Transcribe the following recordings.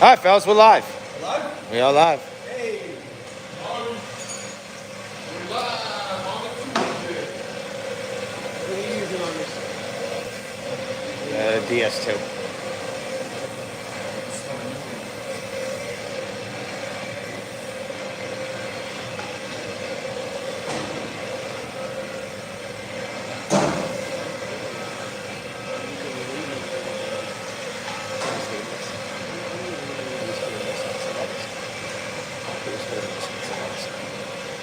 All right, fellas, we're live. Live? We are live. Hey. We're live on the Tuesday. What are you using on this? DS2.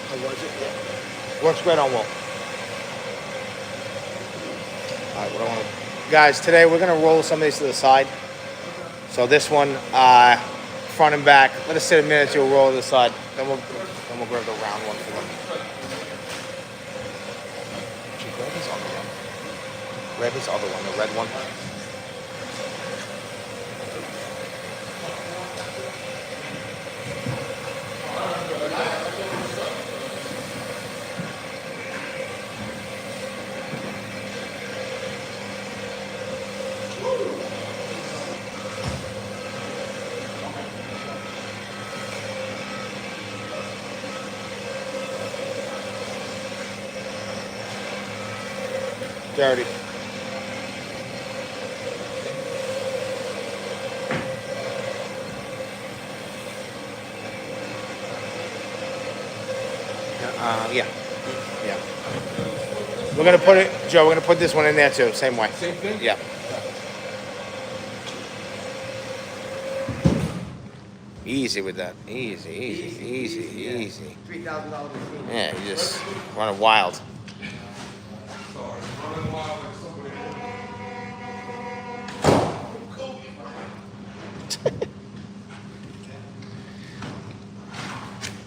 How was it? Yeah. Works great on wool. All right, what I want to... Guys, today we're going to roll some of these to the side. So this one, front and back. Let us sit a minute to roll to the side. Then we'll grab the round one for them. Actually, grab his other one. Grab his other one, the red one. Dirty. Yeah. We're gonna put it, Joe. We're gonna put this one in there too, same way. Same thing? Yeah. Easy with that. Easy. $3,000 machine. Yeah, you just running wild. Sorry, running wild like somebody.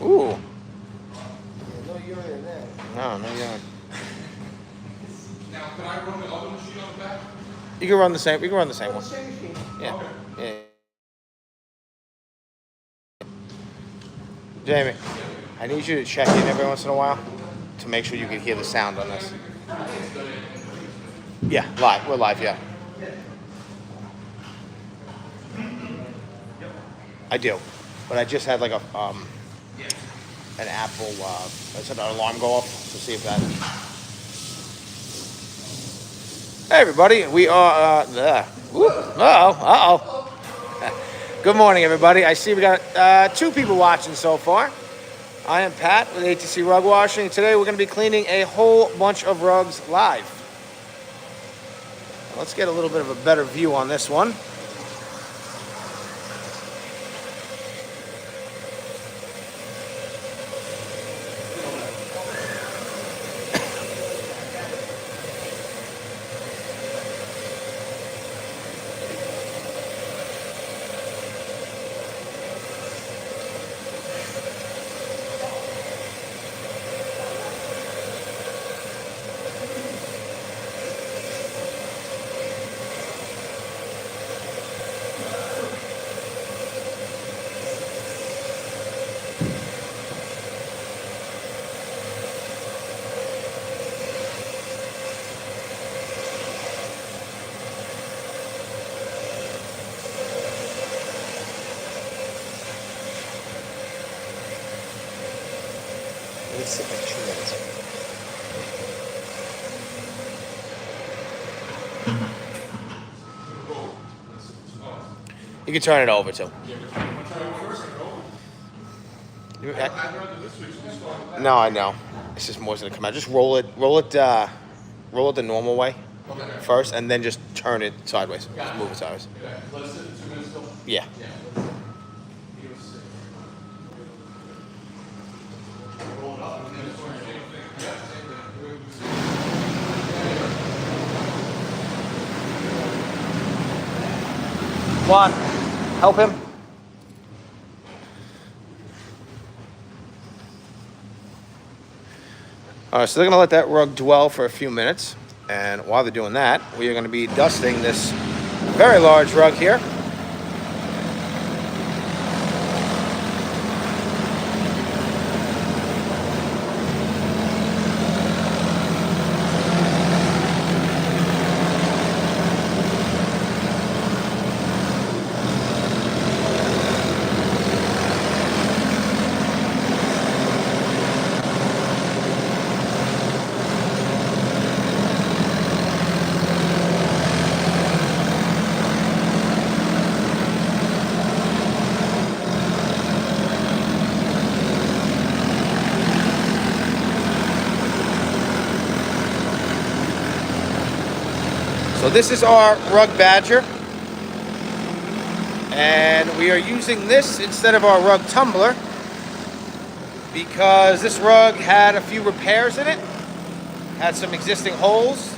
Ooh. Yeah, no urine in there. No, you're. Now, can I run the other machine on the back? You can run the same. You can run the same one. Same machine. Yeah. Okay. Yeah. Jamie, I need you to check in every once in a while to make sure you can hear the sound on this. Yeah, live. We're live. Yeah. I do, but I just had like an Apple. I said an alarm go off to see if that. Hey everybody, we are there. Uh-oh. Good morning, everybody. I see we got 2 people watching so far. I am Pat with ATC Rug Washing. Today we're going to be cleaning a whole bunch of rugs live. Let's get a little bit of a better view on this one. Let me sit like 2 minutes. You can turn it over too. No, I know. It's just more gonna come out. Just roll it the normal way first, and then just turn it sideways. Just move it sideways. Yeah. Juan, help him. All right, so they're going to let that rug dwell for a few minutes. And while they're doing that, we are going to be dusting this very large rug here. So this is our rug badger. And we are using this instead of our rug tumbler because this rug had a few repairs in it, had some existing holes,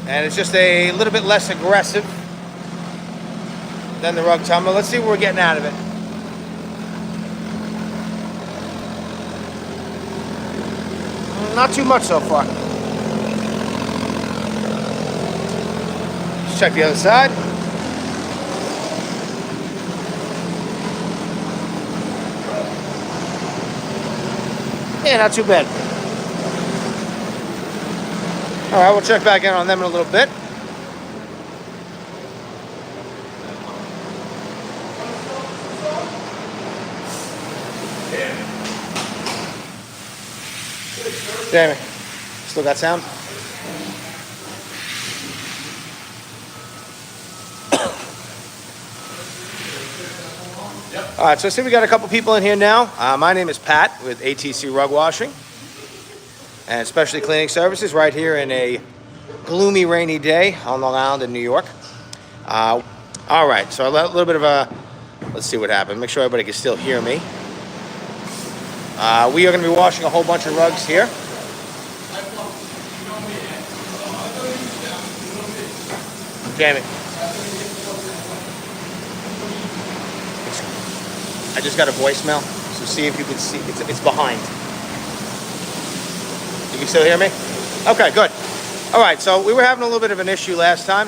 and it's just a little bit less aggressive than the rug tumbler. Let's see what we're getting out of it. Not too much so far. Let's check the other side. Yeah, not too bad. All right, we'll check back in on them in a little bit. Jamie, still got sound? All right, so I see we got a couple people in here now. My name is Pat with ATC Rug Washing and Specialty Cleaning Services right here in a gloomy, rainy day on Long Island in New York. All right, so a little bit of a, let's see what happened. Make sure everybody can still hear me. We are going to be washing a whole bunch of rugs here. Jamie. I just got a voicemail, so see if you can see. It's behind. You can still hear me? Okay, good. All right, so we were having a little bit of an issue last time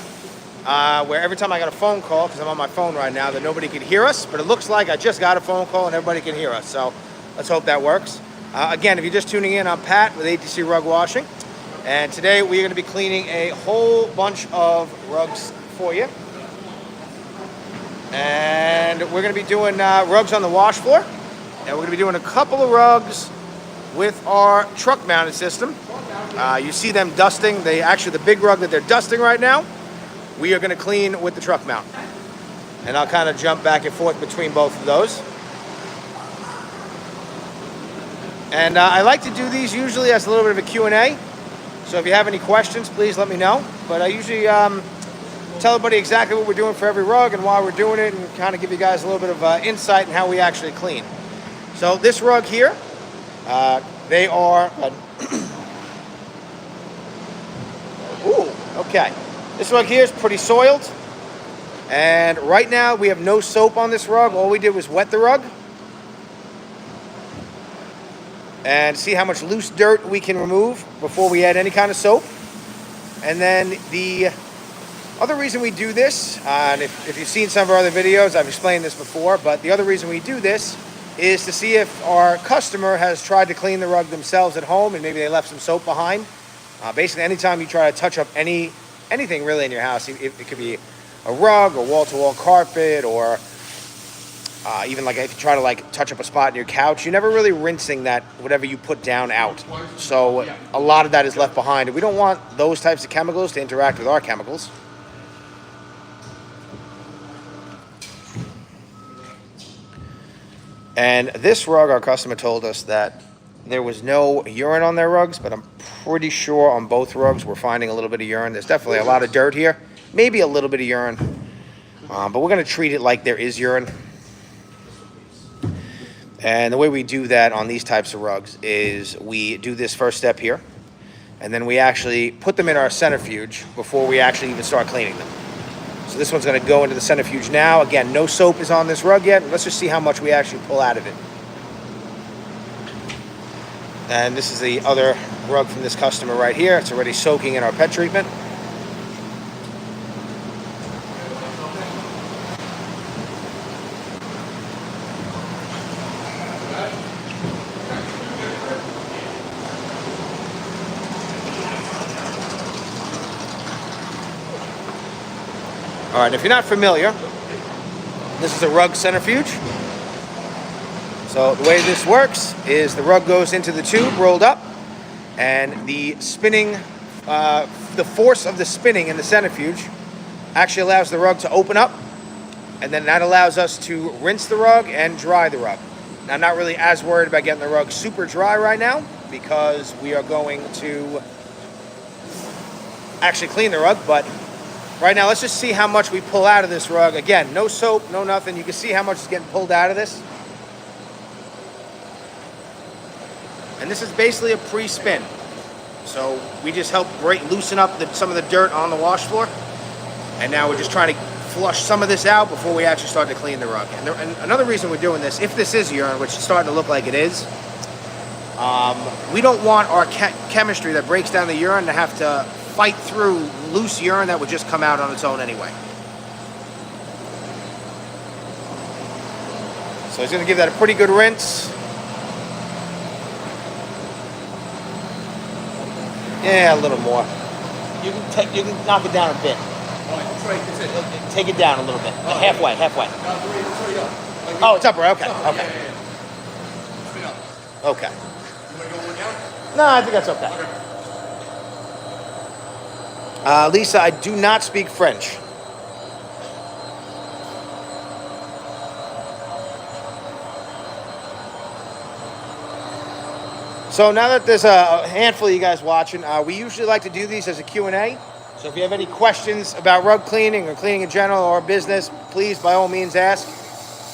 where every time I got a phone call, because I'm on my phone right now, that nobody could hear us, but it looks like I just got a phone call and everybody can hear us. So let's hope that works. Again, if you're just tuning in, I'm Pat with ATC Rug Washing. And today we're going to be cleaning a whole bunch of rugs for you. And we're going to be doing rugs on the wash floor. And we're going to be doing a couple of rugs with our truck mounted system. You see them dusting. Actually, the big rug that they're dusting right now, we are going to clean with the truck mount. And I'll kind of jump back and forth between both of those. And I like to do these usually as a little bit of a Q&A. So if you have any questions, please let me know. But I usually tell everybody exactly what we're doing for every rug and why we're doing it and kind of give you guys a little bit of insight in how we actually clean. So this rug here, they are... Ooh, okay. This rug here is pretty soiled. And right now we have no soap on this rug. All we did was wet the rug. And see how much loose dirt we can remove before we add any kind of soap. And then the other reason we do this, and if you've seen some of our other videos, I've explained this before, but the other reason we do this is to see if our customer has tried to clean the rug themselves at home and maybe they left some soap behind. Basically, anytime you try to touch up anything really in your house, it could be a rug, or wall-to-wall carpet, or even like if you try to like touch up a spot in your couch, you're never really rinsing that whatever you put down out. So a lot of that is left behind. And we don't want those types of chemicals to interact with our chemicals. And this rug, our customer told us that there was no urine on their rugs, but I'm pretty sure on both rugs we're finding a little bit of urine. There's definitely a lot of dirt here, maybe a little bit of urine, but we're going to treat it like there is urine. And the way we do that on these types of rugs is we do this first step here, and then we actually put them in our centrifuge before we actually even start cleaning them. So this one's going to go into the centrifuge now. Again, no soap is on this rug yet. Let's just see how much we actually pull out of it. And this is the other rug from this customer right here. It's already soaking in our pet treatment. All right, if you're not familiar, this is a rug centrifuge. So the way this works is the rug goes into the tube rolled up, and the spinning, the force of the spinning in the centrifuge actually allows the rug to open up, and then that allows us to rinse the rug and dry the rug. Now, I'm not really as worried about getting the rug super dry right now because we are going to actually clean the rug, but right now let's just see how much we pull out of this rug. Again, no soap, no nothing. You can see how much is getting pulled out of this. And this is basically a pre-spin. So we just help loosen up some of the dirt on the wash floor. And now we're just trying to flush some of this out before we actually start to clean the rug. And another reason we're doing this, if this is urine, which is starting to look like it is, we don't want our chemistry that breaks down the urine to have to fight through loose urine that would just come out on its own anyway. So he's going to give that a pretty good rinse. Yeah, a little more. You can knock it down a bit. Take it down a little bit. Halfway. Oh, it's up, right? Okay. Okay. No, I think that's okay. Lisa, I do not speak French. So now that there's a handful of you guys watching, we usually like to do these as a Q&A. So if you have any questions about rug cleaning or cleaning in general or business, please, by all means, ask.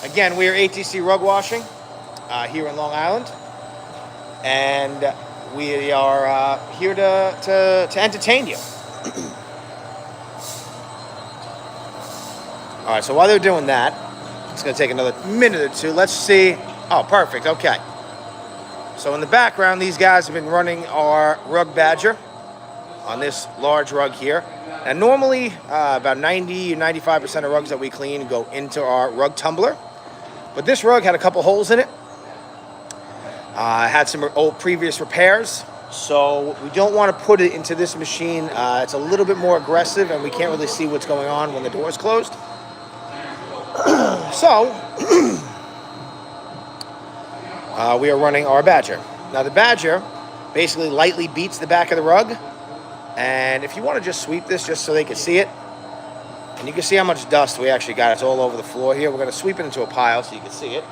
Again, we are ATC Rug Washing here in Long Island. And we are here to entertain you. All right, so while they're doing that, it's going to take another minute or two. Let's see. Oh, perfect. Okay. So in the background, these guys have been running our rug badger on this large rug here. And normally, about 90 or 95% of rugs that we clean go into our rug tumbler. But this rug had a couple holes in it. Had some old previous repairs. So we don't want to put it into this machine. It's a little bit more aggressive, and we can't really see what's going on when the door is closed. So we are running our badger. Now the badger basically lightly beats the back of the rug. And if you want to just sweep this just so they can see it, and you can see how much dust we actually got. It's all over the floor here. We're going to sweep it into a pile so you can see it.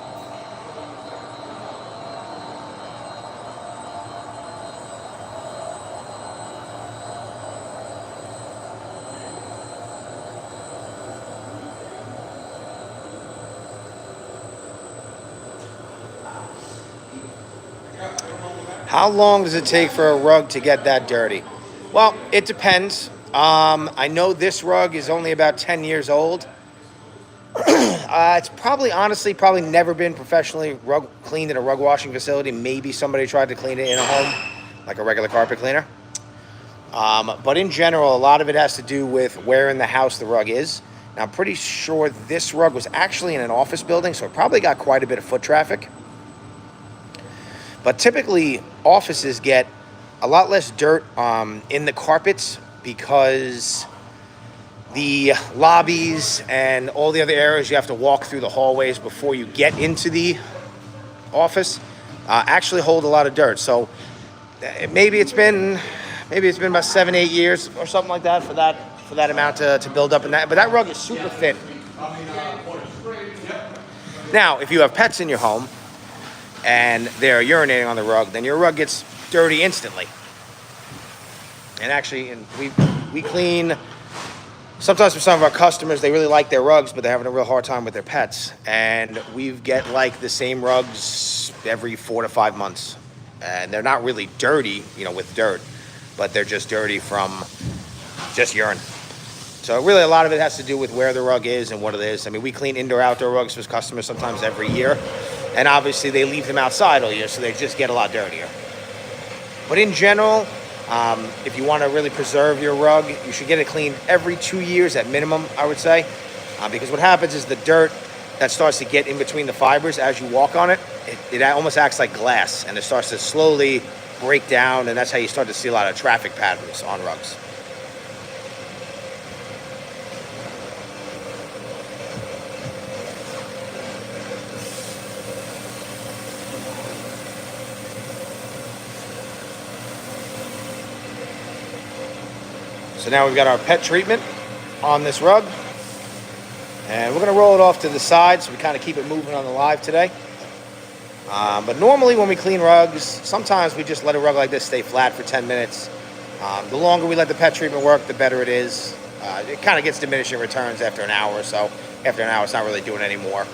How long does it take for a rug to get that dirty? Well, it depends. I know this rug is only about 10 years old. It's honestly never been professionally cleaned in a rug washing facility. Maybe somebody tried to clean it in a home, like a regular carpet cleaner. But in general, a lot of it has to do with where in the house the rug is. Now, I'm pretty sure this rug was actually in an office building, so it probably got quite a bit of foot traffic. But typically, offices get a lot less dirt in the carpets because the lobbies and all the other areas you have to walk through the hallways before you get into the office actually hold a lot of dirt. So maybe it's been about 7-8 years or something like that for that amount to build up in that. But that rug is super thin. Now, if you have pets in your home and they're urinating on the rug, then your rug gets dirty instantly. And actually, we clean, sometimes for some of our customers, they really like their rugs, but they're having a real hard time with their pets. And we get like the same rugs every 4 to 5 months. And they're not really dirty, with dirt, but they're just dirty from just urine. So really a lot of it has to do with where the rug is and what it is. I mean, we clean indoor-outdoor rugs for customers sometimes every year. And obviously they leave them outside all year, so they just get a lot dirtier. But in general, if you want to really preserve your rug, you should get it cleaned every 2 years at minimum, I would say. Because what happens is the dirt that starts to get in between the fibers as you walk on it, it almost acts like glass, and it starts to slowly break down, and that's how you start to see a lot of traffic patterns on rugs. So now we've got our pet treatment on this rug. And we're going to roll it off to the side so we kind of keep it moving on the live today. But normally when we clean rugs, sometimes we just let a rug like this stay flat for 10 minutes. The longer we let the pet treatment work, the better it is. It kind of gets diminishing returns after an hour or so. After an hour, it's not really doing any more.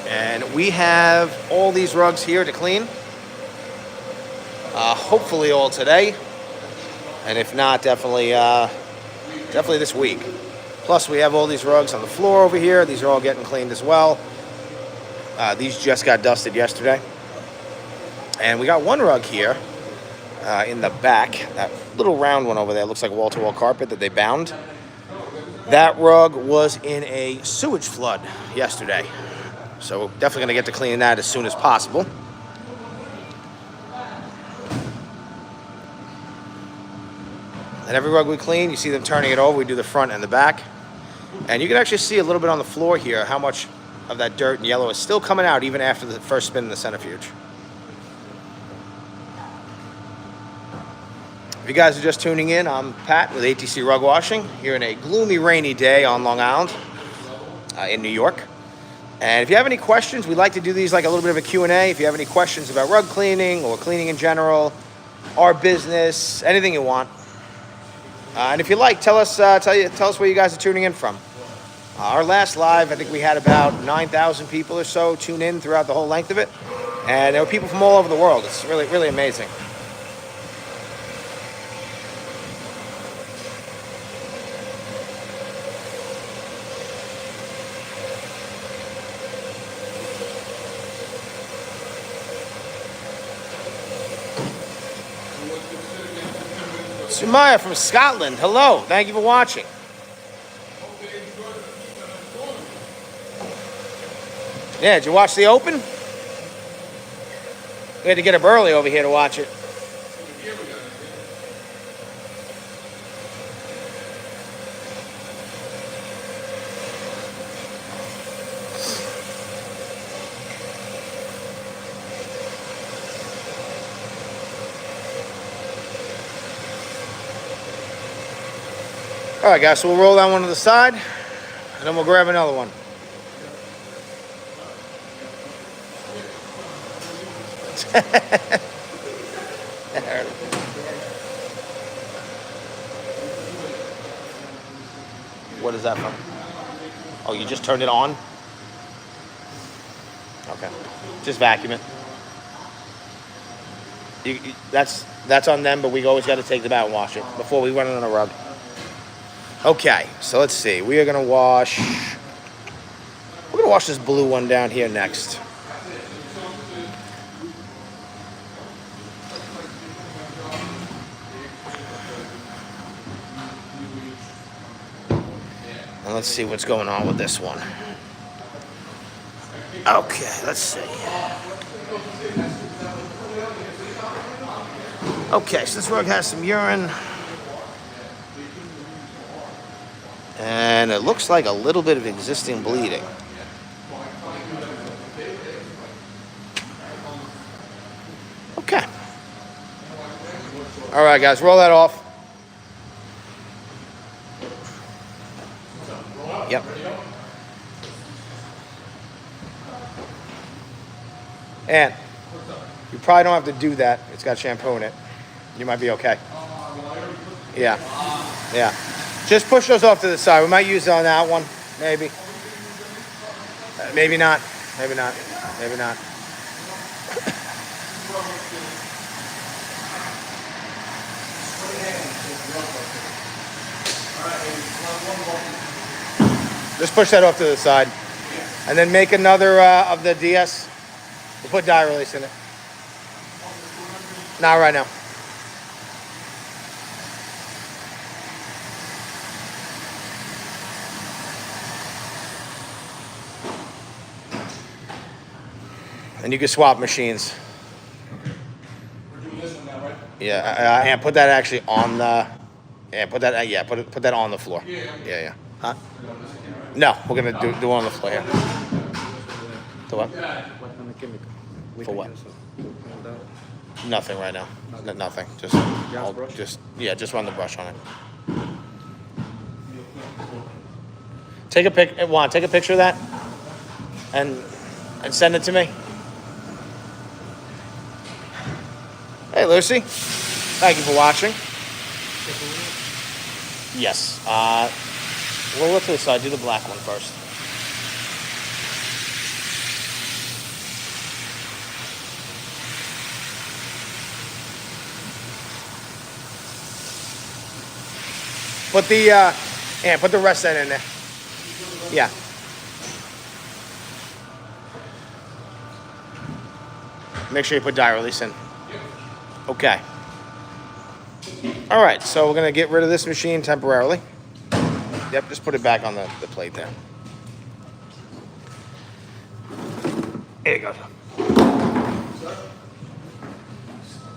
And we have all these rugs here to clean. Hopefully all today. And if not, definitely this week. Plus, we have all these rugs on the floor over here. These are all getting cleaned as well. These just got dusted yesterday. And we got one rug here in the back. That little round one over there looks like wall-to-wall carpet that they bound. That rug was in a sewage flood yesterday. So definitely going to get to cleaning that as soon as possible. And every rug we clean, you see them turning it over. We do the front and the back. And you can actually see a little bit on the floor here how much of that dirt and yellow is still coming out even after the first spin in the centrifuge. If you guys are just tuning in, I'm Pat with ATC Rug Washing here in a gloomy, rainy day on Long Island in New York. And if you have any questions, we like to do these like a little bit of a Q&A. If you have any questions about rug cleaning or cleaning in general, our business, anything you want. And if you like, tell us where you guys are tuning in from. Our last live, I think we had about 9,000 people or so tune in throughout the whole length of it. And there were people from all over the world. It's really, really amazing. Sumaya from Scotland, hello. Thank you for watching. Yeah, did you watch the Open? We had to get up early over here to watch it. All right, guys, so we'll roll that one to the side, and then we'll grab another one. What is that from? Oh, you just turned it on? Okay. Just vacuum it. That's on them, but we always got to take them out and wash it before we run it on a rug. Okay, so let's see. We're gonna wash this blue one down here next. And let's see what's going on with this one. Okay, let's see. Okay, so this rug has some urine. And it looks like a little bit of existing bleeding. Okay. All right, guys, roll that off. Yep. And you probably don't have to do that. It's got shampoo in it. You might be okay. Yeah. Yeah. Just push those off to the side. We might use it on that one, maybe. Maybe not. Maybe not. Maybe not. Just push that off to the side. And then make another of the DS. We'll put dye release in it. Not right now. And you can swap machines. We're doing this one now, right? Yeah, and put that actually on the. Yeah, put that on the floor. Yeah. Huh? No, we're gonna do on the floor. Yeah. To what? For what? Nothing right now. Nothing. Just run the brush on it. Take a picture of that, and send it to me. Hey, Lucy. Thank you for watching. Yes. Well, let's do this side. Do the black one first. Put the put the rest of that in there. Yeah. Make sure you put dye release in. Okay. All right, so we're gonna get rid of this machine temporarily. Yep, just put it back on the plate there. There you go.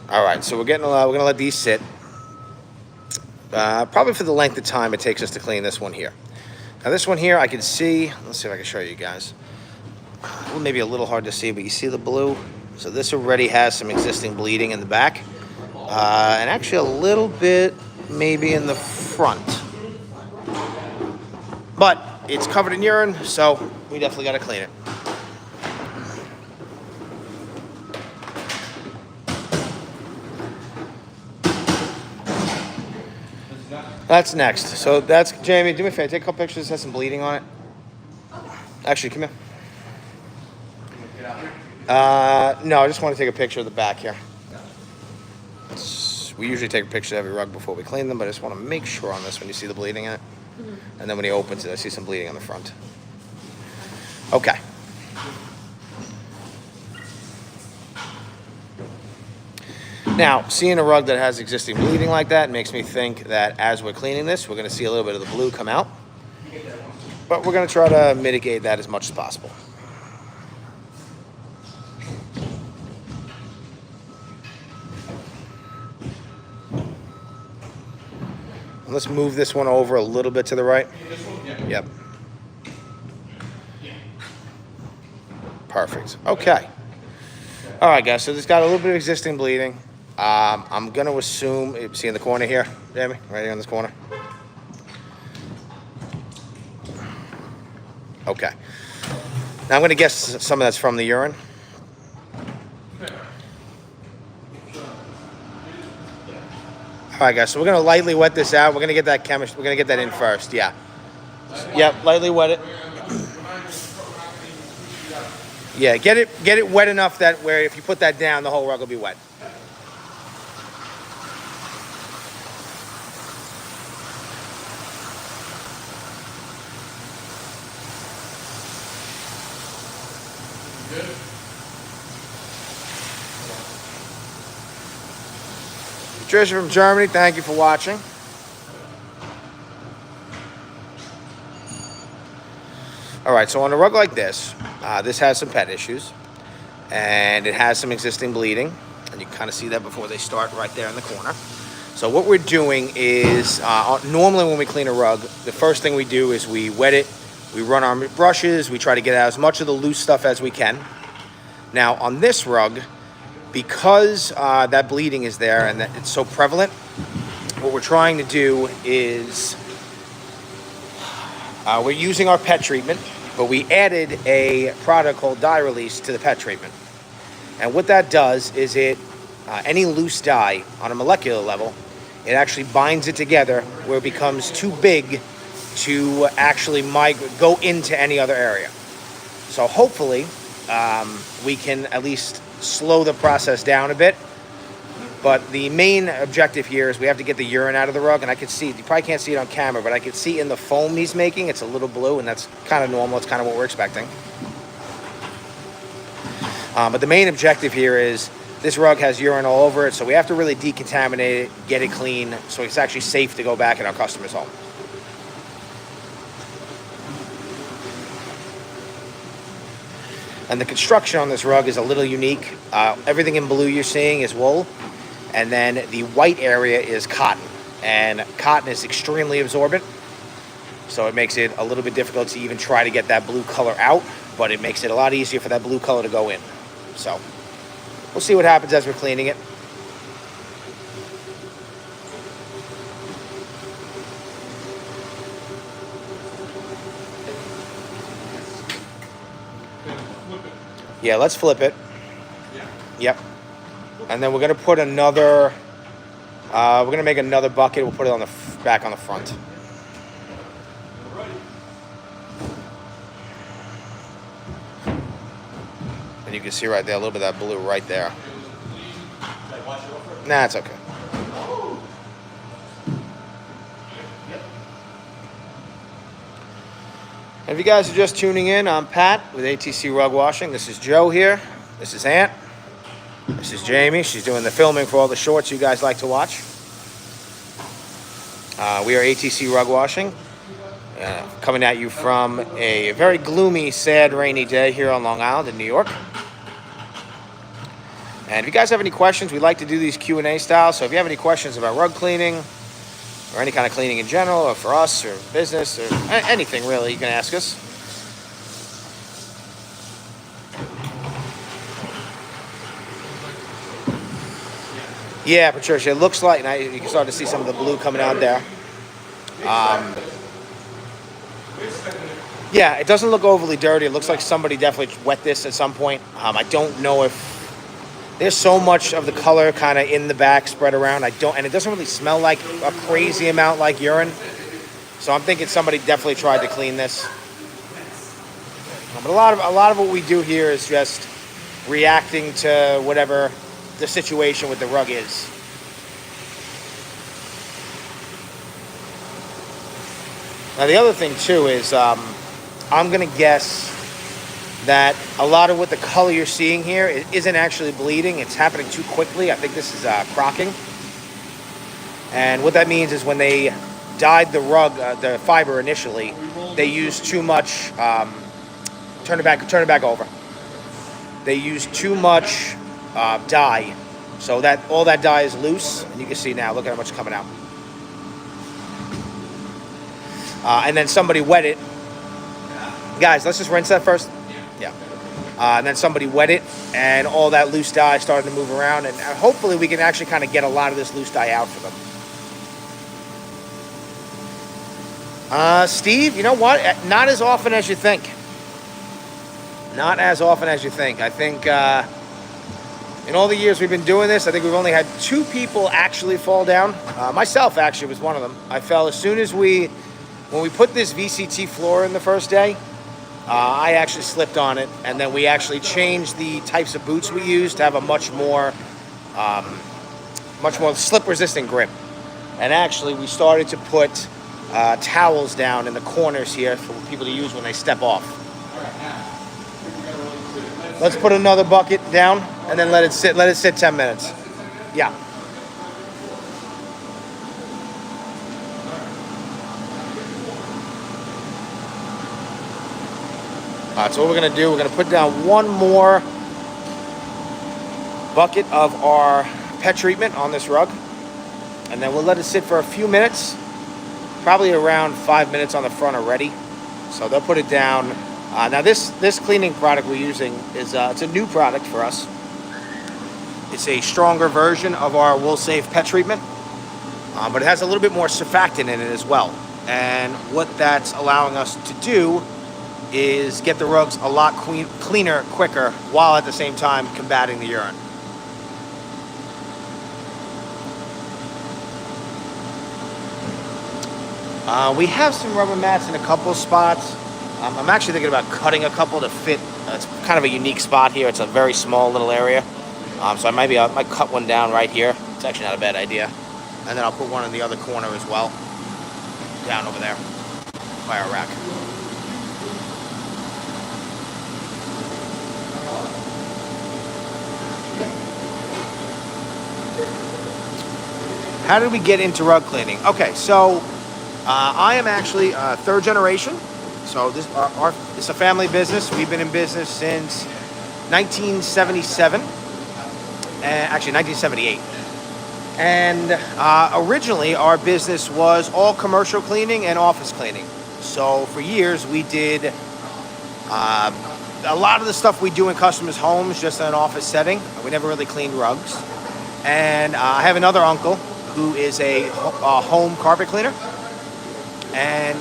All right, so we're gonna let these sit. Probably for the length of time it takes us to clean this one here. Now this one here, I can see. Let's see if I can show you guys. Well, maybe a little hard to see, but you see the blue. So this already has some existing bleeding in the back, and actually a little bit maybe in the front. But it's covered in urine, so we definitely got to clean it. That's next. So that's, Jamie, do me a favor, take a couple pictures, has some bleeding on it. Actually, come here. No, I just want to take a picture of the back here. We usually take a picture of every rug before we clean them, but I just want to make sure on this one you see the bleeding in it. And then when he opens it, I see some bleeding on the front. Okay. Now, seeing a rug that has existing bleeding like that makes me think that as we're cleaning this, we're going to see a little bit of the blue come out. But we're going to try to mitigate that as much as possible. Let's move this one over a little bit to the right. Yep. Perfect. Okay. All right, guys. So this got a little bit of existing bleeding. I'm going to assume, see in the corner here, Jamie, right here in this corner. Okay. Now I'm going to guess some of that's from the urine. All right, guys, so we're going to lightly wet this out. We're going to get that we're going to get that in first, yeah. Yep, lightly wet it. Yeah, get it wet enough that where if you put that down, the whole rug will be wet. Good. Patricia from Germany, thank you for watching. All right, so on a rug like this, this has some pet issues, and it has some existing bleeding, and you can kind of see that before they start right there in the corner. So what we're doing is, normally when we clean a rug, the first thing we do is we wet it, we run our brushes, we try to get out as much of the loose stuff as we can. Now on this rug, because that bleeding is there and that it's so prevalent, what we're trying to do is we're using our pet treatment, but we added a product called dye release to the pet treatment. And what that does is any loose dye on a molecular level, it actually binds it together where it becomes too big to actually go into any other area. So hopefully we can at least slow the process down a bit. But the main objective here is we have to get the urine out of the rug, and I can see, you probably can't see it on camera, but I can see in the foam he's making, it's a little blue, and that's kind of normal. It's kind of what we're expecting. But the main objective here is this rug has urine all over it, so we have to really decontaminate it, get it clean, so it's actually safe to go back in our customer's home. And the construction on this rug is a little unique. Everything in blue you're seeing is wool, and then the white area is cotton. And cotton is extremely absorbent, so it makes it a little bit difficult to even try to get that blue color out, but it makes it a lot easier for that blue color to go in. So we'll see what happens as we're cleaning it. Yeah, let's flip it. Yeah. Yep. And then we're going to put another We're going to make another bucket. We'll put it on the back on the front. And you can see right there, a little bit of that blue right there. Nah, it's okay. And if you guys are just tuning in, I'm Pat with ATC Rug Washing. This is Joe here. This is Ant. This is Jamie. She's doing the filming for all the shorts you guys like to watch. We are ATC Rug Washing, coming at you from a very gloomy, sad, rainy day here on Long Island in New York. And if you guys have any questions, we like to do these Q&A style. So if you have any questions about rug cleaning or any kind of cleaning in general, or for us or business or anything really, you can ask us. Yeah, Patricia, it looks like, now you can start to see some of the blue coming out there. Yeah, it doesn't look overly dirty. It looks like somebody definitely wet this at some point. I don't know if there's so much of the color kind of in the back spread around. And it doesn't really smell like a crazy amount like urine. So I'm thinking somebody definitely tried to clean this. But a lot of what we do here is just reacting to whatever the situation with the rug is. Now the other thing too is I'm gonna guess that a lot of what the color you're seeing here isn't actually bleeding. It's happening too quickly. I think this is crocking. And what that means is when they dyed the rug, the fiber initially, they used too much, turn it back over. They used too much dye. So that all that dye is loose. And you can see now, look at how much is coming out. And then somebody wet it. Guys, let's just rinse that first. Yeah. And then somebody wet it, and all that loose dye started to move around, and hopefully we can actually kind of get a lot of this loose dye out for them. Steve, you know what? Not as often as you think. Not as often as you think. I think in all the years we've been doing this, I think we've only had 2 people actually fall down. Myself actually was one of them. I fell as soon as when we put this VCT floor in the first day. I actually slipped on it, and then we actually changed the types of boots we use to have a much more slip-resistant grip. And actually, we started to put towels down in the corners here for people to use when they step off. Let's put another bucket down, and then let it sit. Let it sit 10 minutes. Yeah. So what we're going to do, we're going to put down one more bucket of our pet treatment on this rug. And then we'll let it sit for a few minutes, probably around 5 minutes on the front already. So they'll put it down. Now this cleaning product we're using is it's a new product for us. It's a stronger version of our Wool Safe pet treatment, but it has a little bit more surfactant in it as well. And what that's allowing us to do is get the rugs a lot cleaner, quicker, while at the same time combating the urine. We have some rubber mats in a couple spots. I'm actually thinking about cutting a couple to fit. It's kind of a unique spot here. It's a very small little area. So I might cut one down right here. It's actually not a bad idea. And then I'll put one in the other corner as well, down over there by our rack. How did we get into rug cleaning? Okay, so I am actually third generation. So it's a family business. We've been in business since 1977, actually 1978. And originally our business was all commercial cleaning and office cleaning. So for years we did a lot of the stuff we do in customers' homes, just in an office setting. We never really cleaned rugs. And I have another uncle who is a home carpet cleaner. And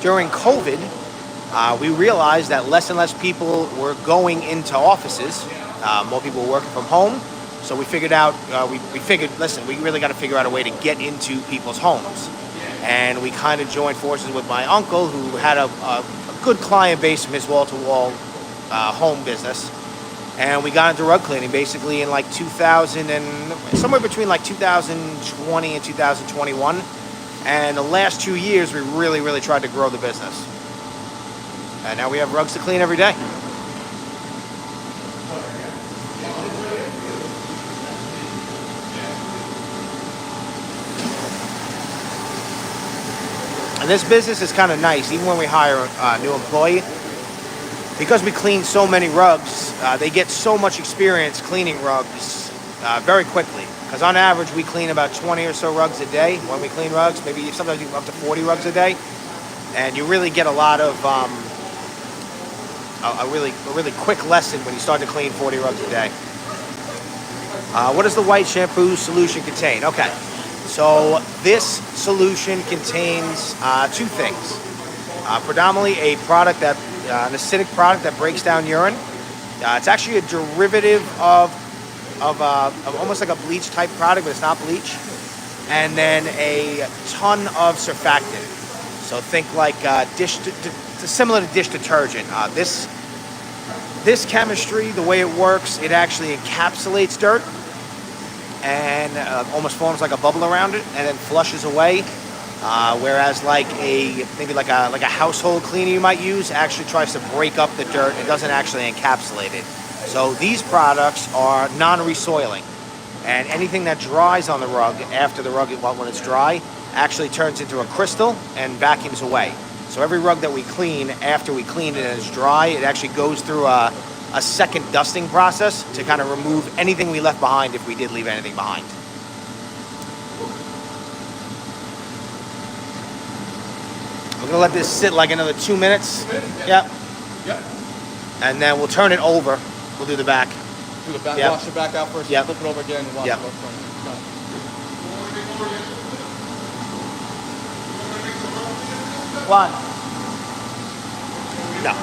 during COVID, we realized that less and less people were going into offices. More people were working from home. So we figured out, we figured, listen, we really got to figure out a way to get into people's homes. And we kind of joined forces with my uncle, who had a good client base from his wall-to-wall home business. And we got into rug cleaning basically in like 2000 and somewhere between like 2020 and 2021. And the last 2 years, we really tried to grow the business. And now we have rugs to clean every day. And this business is kind of nice, even when we hire a new employee. Because we clean so many rugs, they get so much experience cleaning rugs very quickly. Because on average, we clean about 20 or so rugs a day when we clean rugs. Maybe sometimes even up to 40 rugs a day. And you really get a lot of, a really quick lesson when you start to clean 40 rugs a day. What does the white shampoo solution contain? Okay. So this solution contains two things. Predominantly a product that, an acidic product that breaks down urine. It's actually a derivative of almost like a bleach type product, but it's not bleach. And then a ton of surfactant. So think like similar to dish detergent. This chemistry, the way it works, it actually encapsulates dirt and almost forms like a bubble around it, and then flushes away. Whereas maybe like a household cleaner you might use actually tries to break up the dirt. It doesn't actually encapsulate it. So these products are non-resoiling, and anything that dries on the rug after the rug, when it's dry, actually turns into a crystal and vacuums away. So every rug that we clean, after we clean it and it's dry, it actually goes through a second dusting process to kind of remove anything we left behind, if we did leave anything behind. We're gonna let this sit like another 2 minutes. Yep. Yep. And then we'll turn it over. We'll do the back. Do the back. Yep. Wash the back out first. Yep. Flip it over again and wash Yep. it up front. Done. One. No.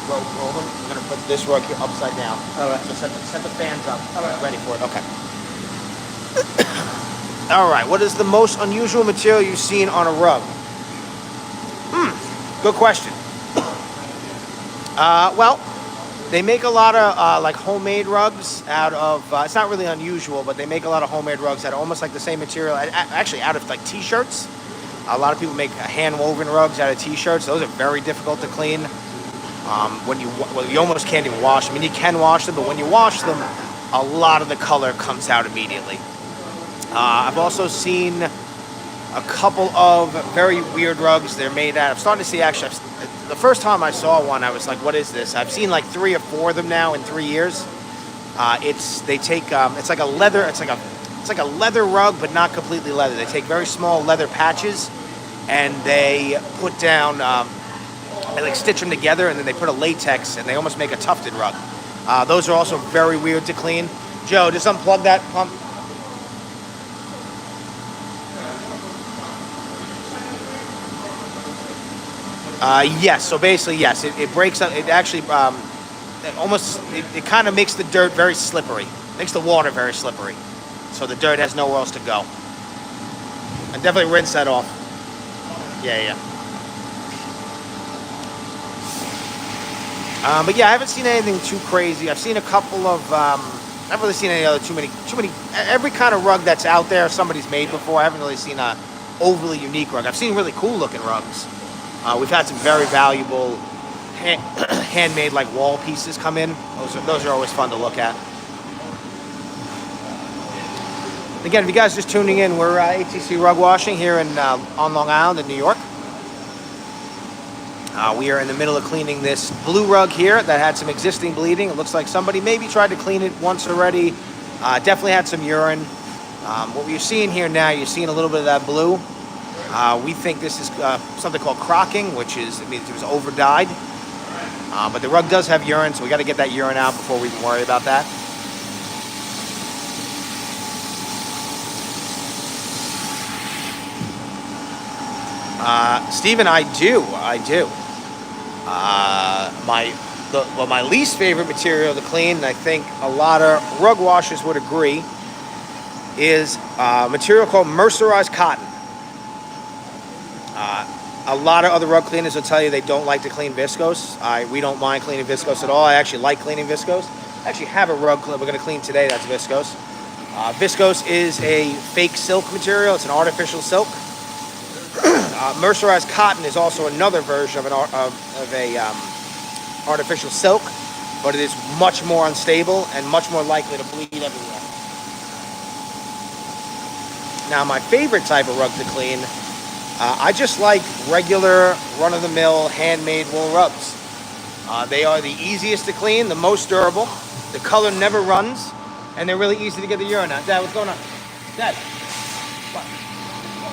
We're gonna put this rug here upside down. All right. So set the fans up. All right. Ready for it. Okay. All right. What is the most unusual material you've seen on a rug? Good question. Well, they make a lot of like homemade rugs out of. It's not really unusual, but they make a lot of homemade rugs that are almost like the same material. Actually, out of like t-shirts. A lot of people make hand-woven rugs out of t-shirts. Those are very difficult to clean. You almost can't even wash them. I mean, you can wash them, but when you wash them, a lot of the color comes out immediately. I've also seen a couple of very weird rugs. They're made out. I'm starting to see actually. The first time I saw one, I was like, "What is this?" I've seen like 3 or 4 of them now in 3 years. It's like a leather. It's like a leather rug, but not completely leather. They take very small leather patches, and they put down. They like stitch them together, and then they put a latex, and they almost make a tufted rug. Those are also very weird to clean. Joe, just unplug that pump. Yes. So basically, yes. It breaks up. It actually it kind of makes the dirt very slippery. Makes the water very slippery. So the dirt has nowhere else to go. And definitely rinse that off. Yeah. But yeah, I haven't seen anything too crazy. I've seen a couple of. I haven't really seen any other too many. Every kind of rug that's out there, somebody's made before. I haven't really seen a overly unique rug. I've seen really cool looking rugs. We've had some very valuable handmade like wall pieces come in. Those are always fun to look at. Again, if you guys are just tuning in, we're ATC Rug Washing here on Long Island in New York. We are in the middle of cleaning this blue rug here that had some existing bleeding. It looks like somebody maybe tried to clean it once already. Definitely had some urine. What we're seeing here now, you're seeing a little bit of that blue. We think this is something called crocking, which is, it means it was over-dyed. But the rug does have urine, so we got to get that urine out before we can worry about that. Steven, I do. My least favorite material to clean, and I think a lot of rug washers would agree, is a material called mercerized cotton. A lot of other rug cleaners will tell you they don't like to clean viscose. We don't mind cleaning viscose at all. I actually like cleaning viscose. I actually have a rug we're going to clean today that's viscose. Viscose is a fake silk material. It's an artificial silk. Mercerized cotton is also another version of a artificial silk, but it is much more unstable and much more likely to bleed everywhere. Now, my favorite type of rug to clean, I just like regular run-of-the-mill handmade wool rugs. They are the easiest to clean, the most durable. The color never runs, and they're really easy to get the urine out. Dad, what's going on? Dad, what?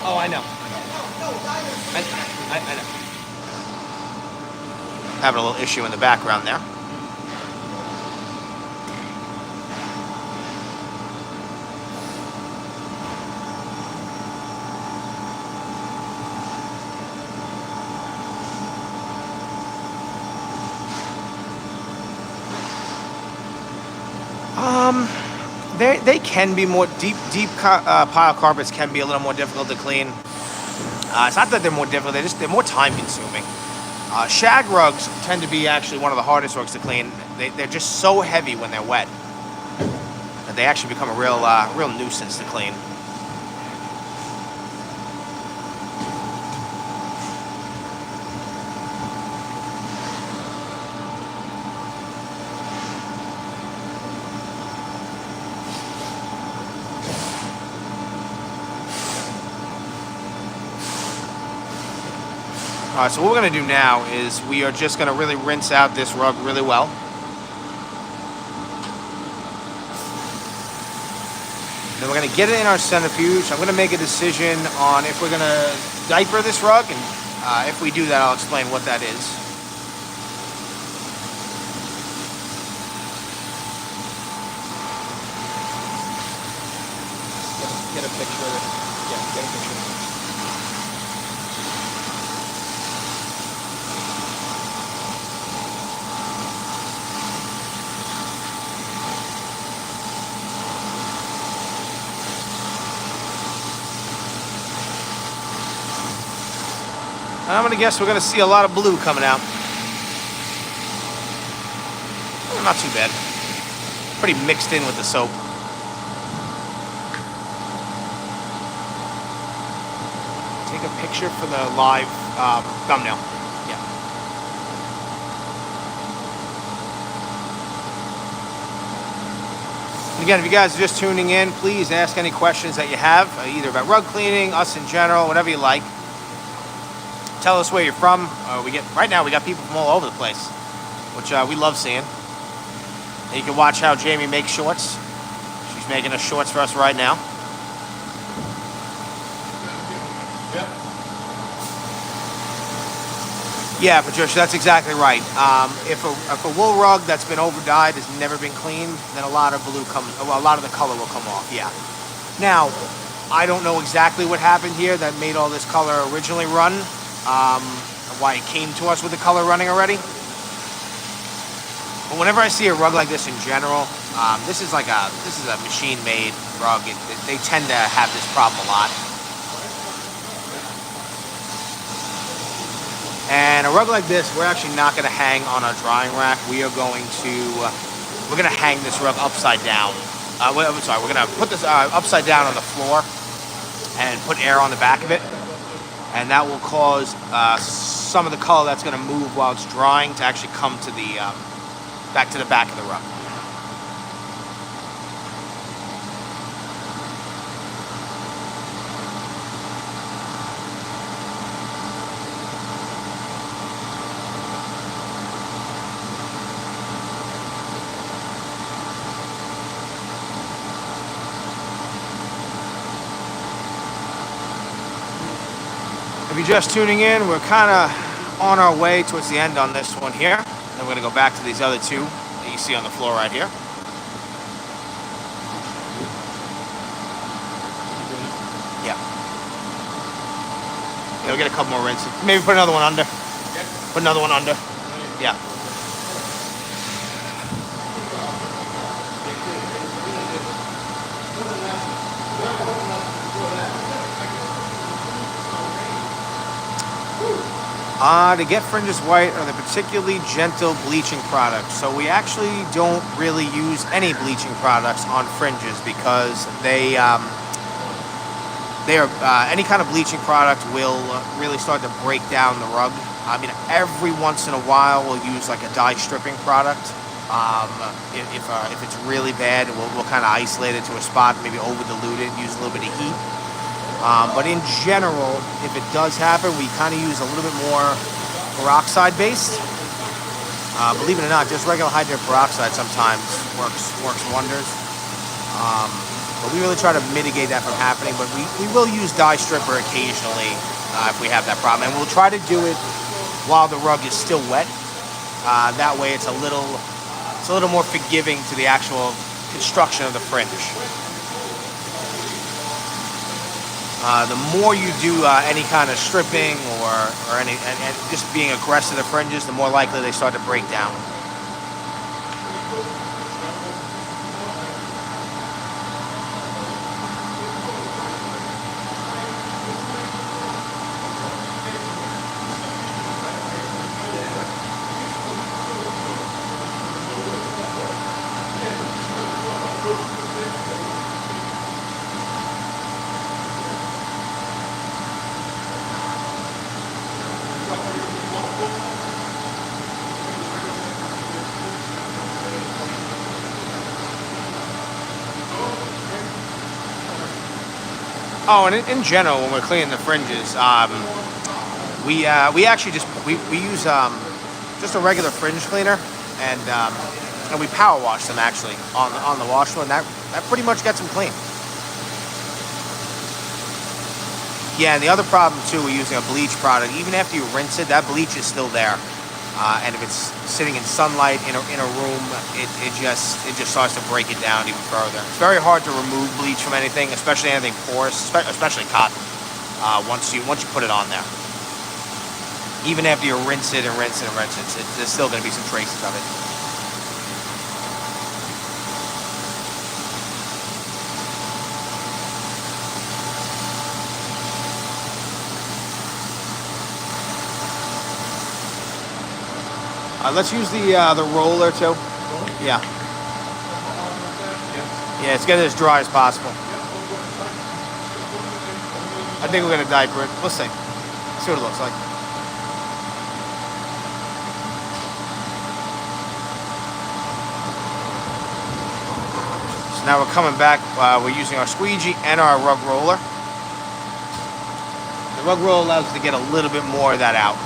Oh, I know. I know. Having a little issue in the background there. They can be more deep pile carpets can be a little more difficult to clean. It's not that they're more difficult; they're more time consuming. Shag rugs tend to be actually one of the hardest rugs to clean. They're just so heavy when they're wet that they actually become a real nuisance to clean. All right, so what we're going to do now is we are just going to really rinse out this rug really well. Then we're going to get it in our centrifuge. I'm going to make a decision on if we're going to diaper this rug, and if we do that, I'll explain what that is. Get a picture of it. Yeah, get a picture of it. I'm going to guess we're going to see a lot of blue coming out. Not too bad. Pretty mixed in with the soap. Take a picture for the live thumbnail. Yeah. And again, if you guys are just tuning in, please ask any questions that you have, either about rug cleaning, us in general, whatever you like. Tell us where you're from. Right now we got people from all over the place, which we love seeing. And you can watch how Jamie makes shorts. She's making us shorts for us right now. Yeah, Patricia, that's exactly right. If a wool rug that's been over dyed has never been cleaned, then a lot of the color will come off. Yeah. Now, I don't know exactly what happened here that made all this color originally run. Why it came to us with the color running already. But whenever I see a rug like this in general, this is a machine-made rug. They tend to have this problem a lot. And a rug like this, we're actually not going to hang on our drying rack. We're going to hang this rug upside down. We're going to put this upside down on the floor and put air on the back of it. And that will cause some of the color that's going to move while it's drying to actually come to the back to the back of the rug. If you're just tuning in, we're kind of on our way towards the end on this one here. Then we're going to go back to these other two that you see on the floor right here. Yeah. You'll get a couple more rinses. Maybe put another one under. Put another one under. Yeah. To get fringes white are the particularly gentle bleaching products. So we actually don't really use any bleaching products on fringes because they are any kind of bleaching product will really start to break down the rug. I mean, every once in a while we'll use like a dye stripping product. If it's really bad, we'll kind of isolate it to a spot, maybe over dilute it, use a little bit of heat. But in general, if it does happen, we kind of use a little bit more peroxide based. Believe it or not, just regular hydrogen peroxide sometimes works wonders. But we really try to mitigate that from happening. But we will use dye stripper occasionally if we have that problem, and we'll try to do it while the rug is still wet. That way, it's a little more forgiving to the actual construction of the fringe. The more you do any kind of stripping or any and just being aggressive to the fringes, the more likely they start to break down. Oh, and in general, when we're cleaning the fringes, we actually we use just a regular fringe cleaner, and we power wash them actually on the wash one. That pretty much gets them clean. Yeah, and the other problem too, we're using a bleach product. Even after you rinse it, that bleach is still there. And if it's sitting in sunlight in a room, it just starts to break it down even further. It's very hard to remove bleach from anything, especially anything porous, especially cotton. Once you put it on there, even after you rinse it and rinse it and rinse it, there's still going to be some traces of it. Let's use the roller too. Yeah. Yeah, let's get it as dry as possible. I think we're gonna diaper it. We'll see. See what it looks like. So now we're coming back. We're using our squeegee and our rug roller. The rug roller allows us to get a little bit more of that out.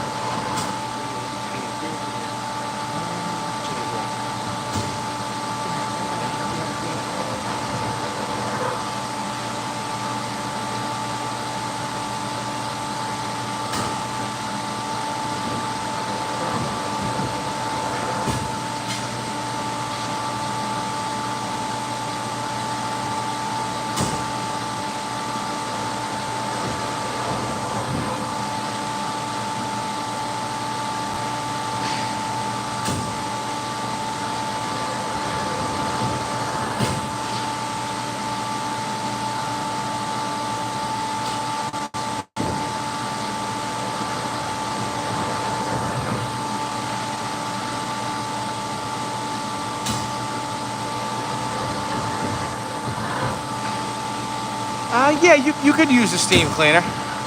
Yeah, you could use a steam cleaner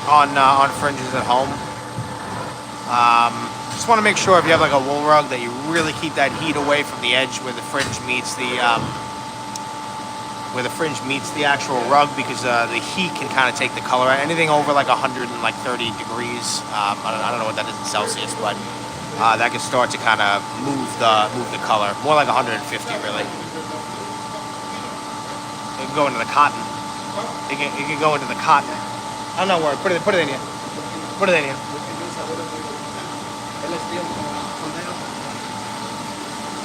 on fringes at home. Just want to make sure if you have like a wool rug that you really keep that heat away from the edge where the fringe meets the actual rug, because the heat can kind of take the color out. Anything over like 130 degrees, I don't know what that is in Celsius, but that can start to kind of move the color. More like 150 really. It can go into the cotton. It can go into the cotton. I'm not worried. Put it in here. Put it in here.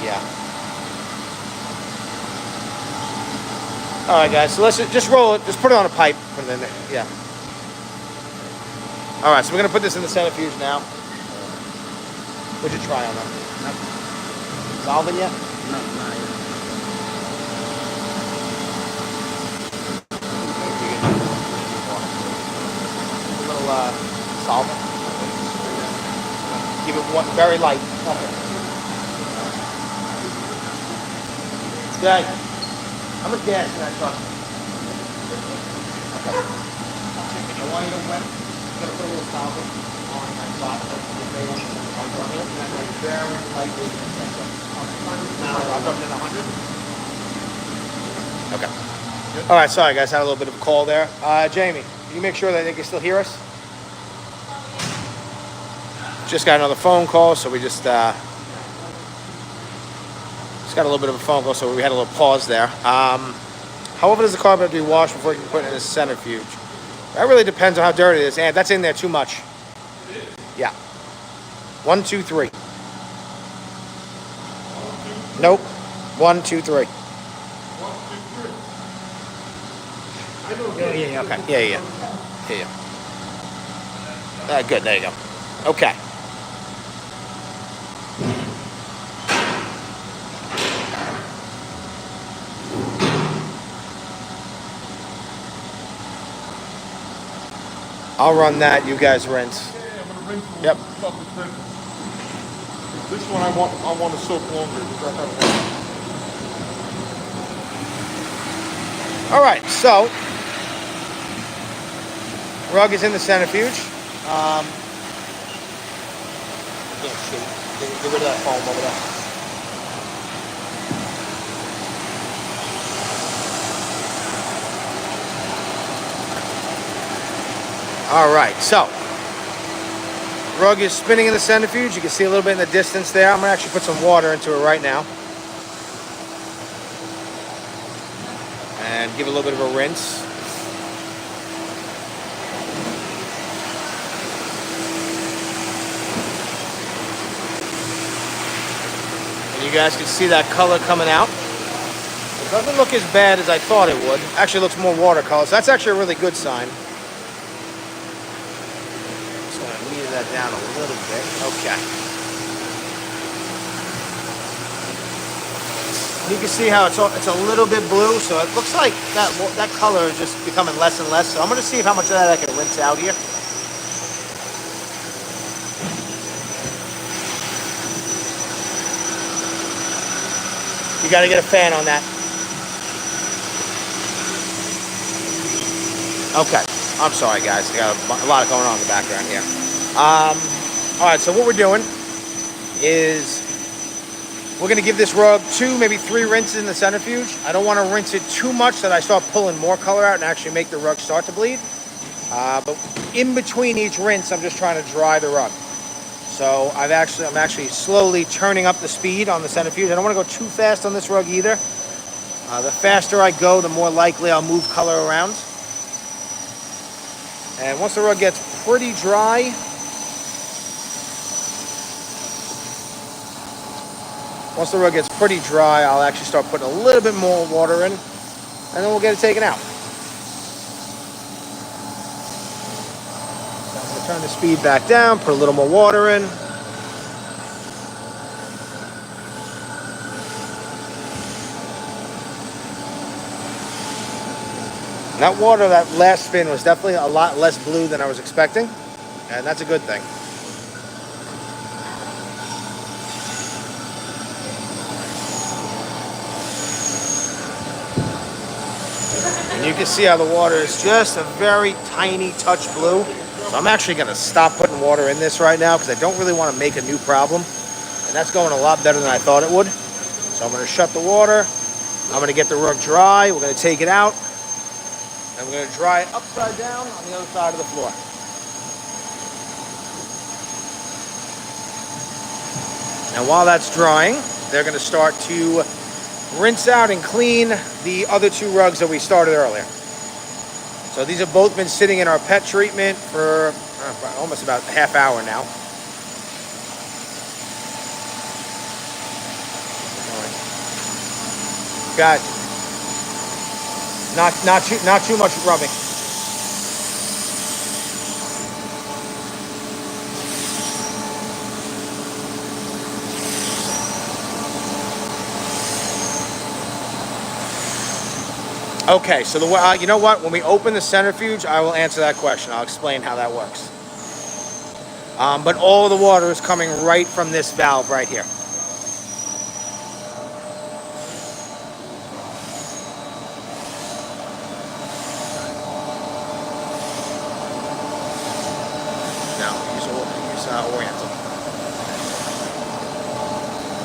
Yeah. All right, guys. So let's just roll it. Just put it on a pipe. Put it in there. Yeah. All right, so we're gonna put this in the centrifuge now. What'd you try on that? Solvent yet? No, not yet. A little solvent. Give it one very light. Okay. How much gas in that truck? Okay. I want you to wet. I'm gonna put a little solvent on my top. Very lightly. Now I'm up to 100. Okay. All right, sorry guys, had a little bit of a call there. Jamie, can you make sure that they can still hear us? Just got another phone call, so we just got a little bit of a phone call, so we had a little pause there. How often does the carpet have to be washed before you can put it in a centrifuge? That really depends on how dirty it is. And that's in there too much. Yeah. 1, 2, 3. Nope. 1, 2, 3. Yeah, okay. Yeah. Good, there you go. Okay. I'll run that, you guys rinse. Yeah, I'm gonna rinse it with Yep. chocolate print. This one I want to soak longer. Because I have All right, so rug is in the centrifuge. Get rid of that foam over there. All right, so rug is spinning in the centrifuge. You can see a little bit in the distance there. I'm gonna actually put some water into it right now. And give it a little bit of a rinse. And you guys can see that color coming out. It doesn't look as bad as I thought it would. Actually, it looks more watercolor, so that's actually a really good sign. Just gonna knead that down a little bit. Okay. You can see how it's a little bit blue, so it looks like that color is just becoming less and less. So I'm going to see how much of that I can rinse out here. You got to get a fan on that. Okay. I'm sorry, guys. I got a lot going on in the background here. All right, so what we're doing is we're going to give this rug 2, maybe 3 rinses in the centrifuge. I don't want to rinse it too much that I start pulling more color out and actually make the rug start to bleed. But in between each rinse, I'm just trying to dry the rug. So I'm actually slowly turning up the speed on the centrifuge. I don't want to go too fast on this rug either. The faster I go, the more likely I'll move color around. And once the rug gets pretty dry, I'll actually start putting a little bit more water in, and then we'll get it taken out. So I'm going to turn the speed back down, put a little more water in. And that water, that last spin, was definitely a lot less blue than I was expecting, and that's a good thing. And you can see how the water is just a very tiny touch blue. So I'm actually going to stop putting water in this right now because I don't really want to make a new problem. And that's going a lot better than I thought it would. So I'm going to shut the water. I'm going to get the rug dry. We're going to take it out. And we're going to dry it upside down on the other side of the floor. And while that's drying, they're going to start to rinse out and clean the other 2 rugs that we started earlier. So these have both been sitting in our pet treatment for almost about a half hour now. Got not too much rubbing. Okay, so you know what? When we open the centrifuge, I will answer that question. I'll explain how that works. But all the water is coming right from this valve right here. Now, use Oriental.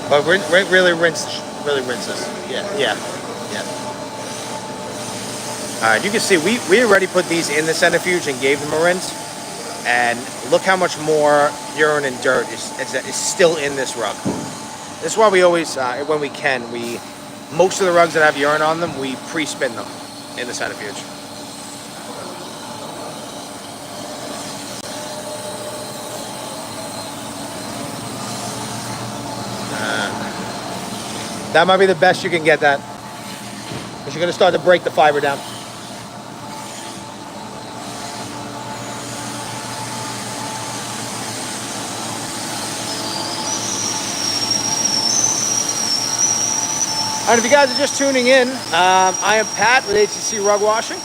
But really rinse this. Yeah. All right, you can see we already put these in the centrifuge and gave them a rinse. And look how much more urine and dirt is still in this rug. This is why we always, when we can, most of the rugs that have urine on them, we pre-spin them in the centrifuge. That might be the best you can get that. Because you're going to start to break the fiber down. All right, if you guys are just tuning in, I am Pat with HCC Rug Washing.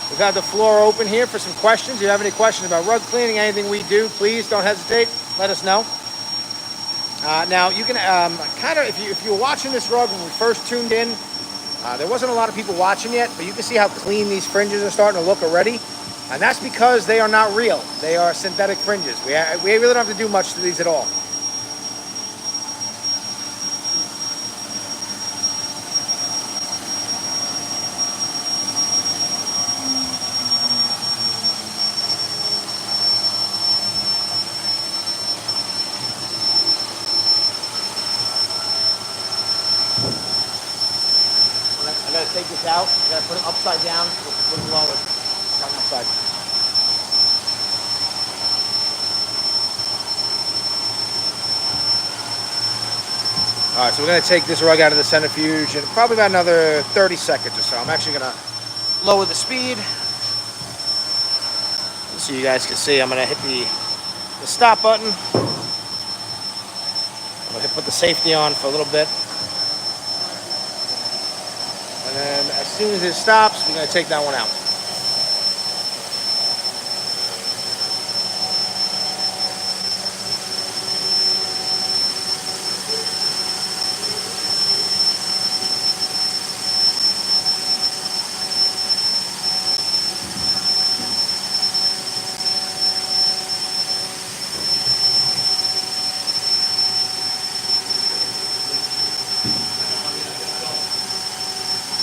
We've got the floor open here for some questions. If you have any questions about rug cleaning, anything we do, please don't hesitate. Let us know. Now, you can if you were watching this rug when we first tuned in, there wasn't a lot of people watching yet, but you can see how clean these fringes are starting to look already. And that's because they are not real. They are synthetic fringes. We really don't have to do much to these at all. I gotta take this out. I gotta put it upside down. Put it lower. Starting upside. All right, so we're gonna take this rug out of the centrifuge in probably about another 30 seconds or so. I'm actually gonna lower the speed so you guys can see. I'm gonna hit the stop button. I'm gonna put the safety on for a little bit. And then as soon as it stops, we're going to take that one out.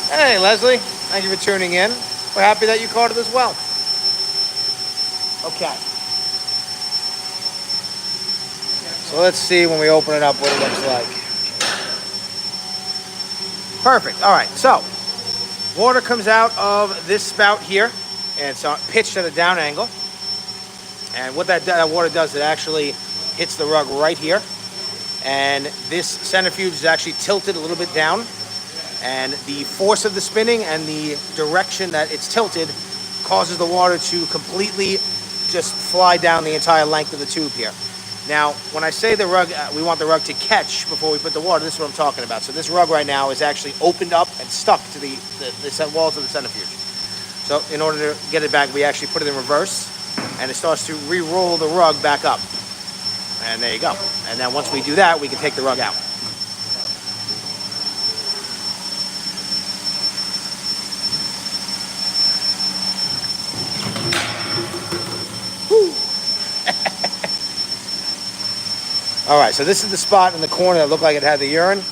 Hey, Leslie. Thank you for tuning in. We're happy that you caught it as well. Okay. So let's see when we open it up what it looks like. Perfect. All right. So water comes out of this spout here, and it's pitched at a down angle. And what that water does, it actually hits the rug right here. And this centrifuge is actually tilted a little bit down. And the force of the spinning and the direction that it's tilted causes the water to completely just fly down the entire length of the tube here. Now, when I say the rug, we want the rug to catch before we put the water, this is what I'm talking about. So this rug right now is actually opened up and stuck to the walls of the centrifuge. So in order to get it back, we actually put it in reverse, and it starts to re-roll the rug back up. And there you go. And then once we do that, we can take the rug out. All right, so this is the spot in the corner that looked like it had the urine,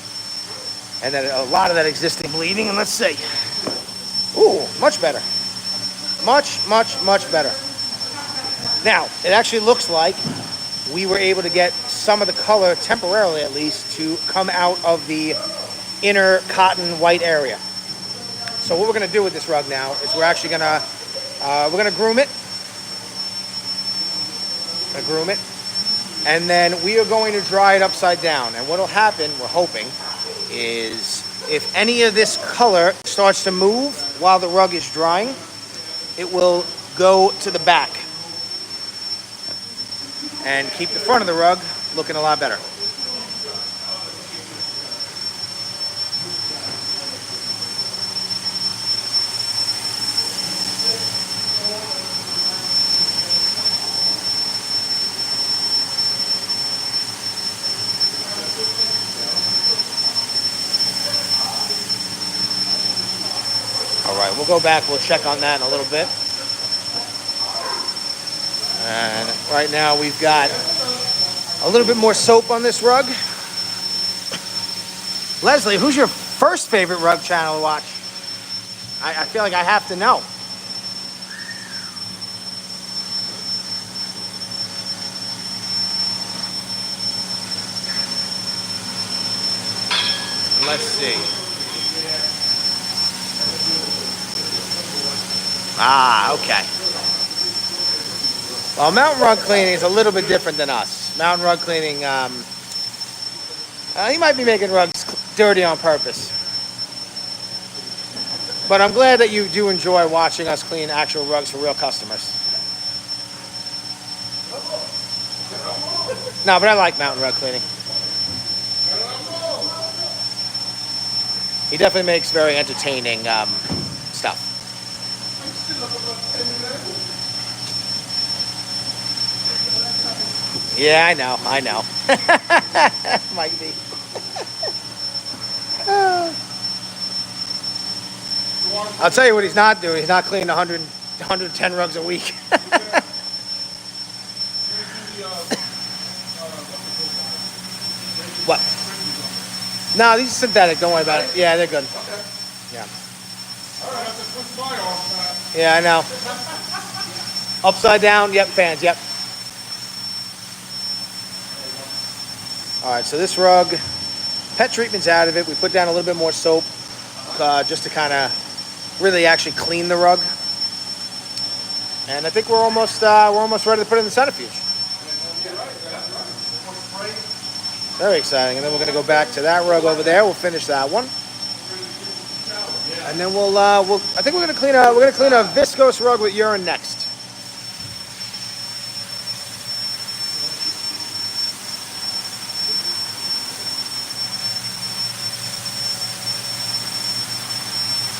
and then a lot of that existing bleeding. And let's see. Ooh, much better. Much better. Now, it actually looks like we were able to get some of the color, temporarily at least, to come out of the inner cotton white area. So what we're gonna do with this rug now is we're actually gonna groom it. And then we are going to dry it upside down. And what will happen, we're hoping, is if any of this color starts to move while the rug is drying, it will go to the back and keep the front of the rug looking a lot better. right, we'll go back. We'll check on that in a little bit. And right now we've got a little bit more soap on this rug. Leslie, who's your first favorite rug channel to watch? I feel like I have to know. Let's see. Ah, okay. Well, Mountain Rug Cleaning is a little bit different than us. Mountain Rug Cleaning, he might be making rugs dirty on purpose. But I'm glad that you do enjoy watching us clean actual rugs for real customers. No, but I like Mountain Rug Cleaning. He definitely makes very entertaining stuff. Yeah, I know. Might be. I'll tell you what he's not doing. He's not cleaning 110 rugs a week. What? No, these are synthetic. Don't worry about it. Yeah, they're good. Yeah. Yeah, I know. Upside down. Yep, fans. Yep. All right, so this rug, pet treatment's out of it. We put down a little bit more soap just to kind of really actually clean the rug. And I think we're almost ready to put it in the centrifuge. Very exciting. And then we're going to go back to that rug over there. We'll finish that one. And then I think we're going to clean a viscous rug with urine next.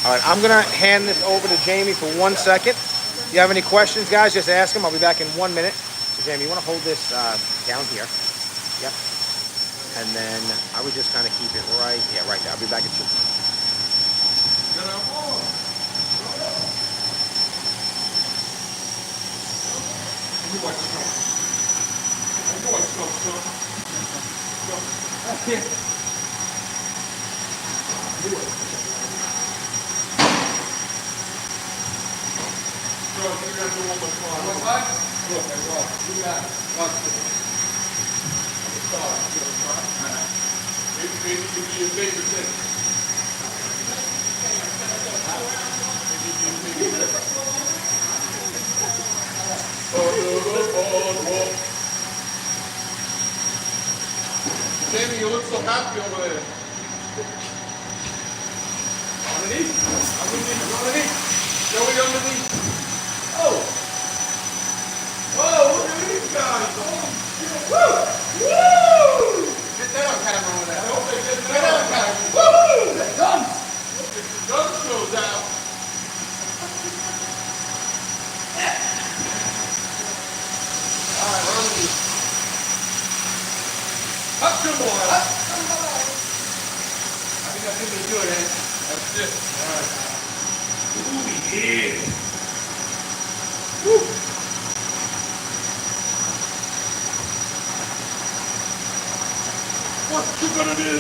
All right, I'm going to hand this over to Jamie for 1 second. If you have any questions, guys, just ask him. I'll be back in 1 minute. So, Jamie, you want to hold this down here? Yep. And then I would just kind of keep it right there. I'll be back at 2. Maybe your favorite thing. Jamie, you look so happy over there. Underneath? Underneath. Joey, underneath. Oh! Whoa, look at these guys. Woo! Woo! Get that on camera over there. I hope they get that on camera. Woo! The guns! The gun shows out. All right, we're on the beach. Up to boy. Up to boy. I think that's gonna do it, eh? That's it. All right. Ooh, yeah. Woo! What you gonna do?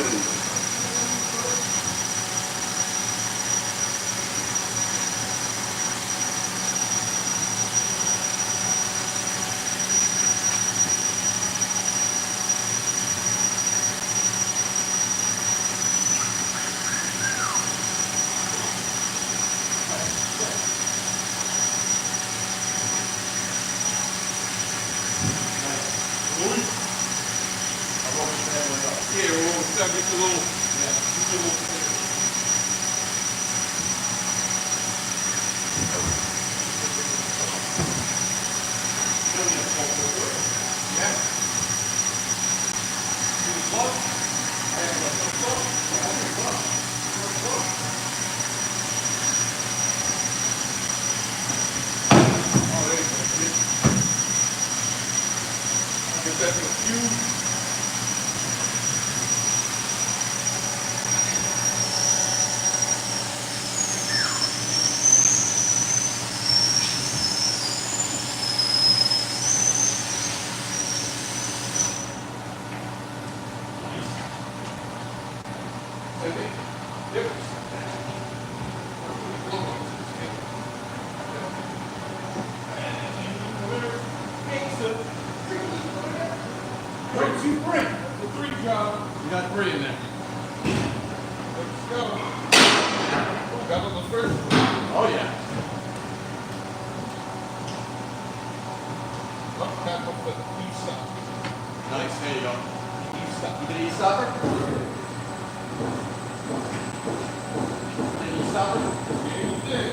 Yeah, we'll start get a little. That's a few. 3, John. You got 3 in there. Let's go. That was the first one. Oh yeah. Up, tap up with the E-stop. Nice. There you go. E-stop. You did an E-stopper? Did an E-stopper? Yeah, you did.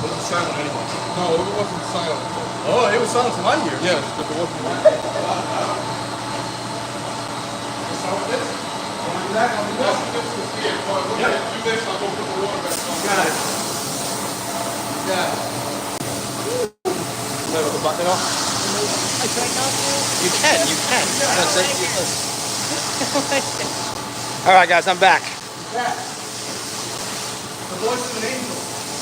Wasn't silent anymore. No, it wasn't silent. Oh, it was silent to my ears. Yes, but it wasn't silent. This was here. Boy, look Yeah. at do this. I'll go put the water back on. Got it. Got it. Little the button off. You can. That's it. All right, guys, I'm back. Cat. The voice of an angel.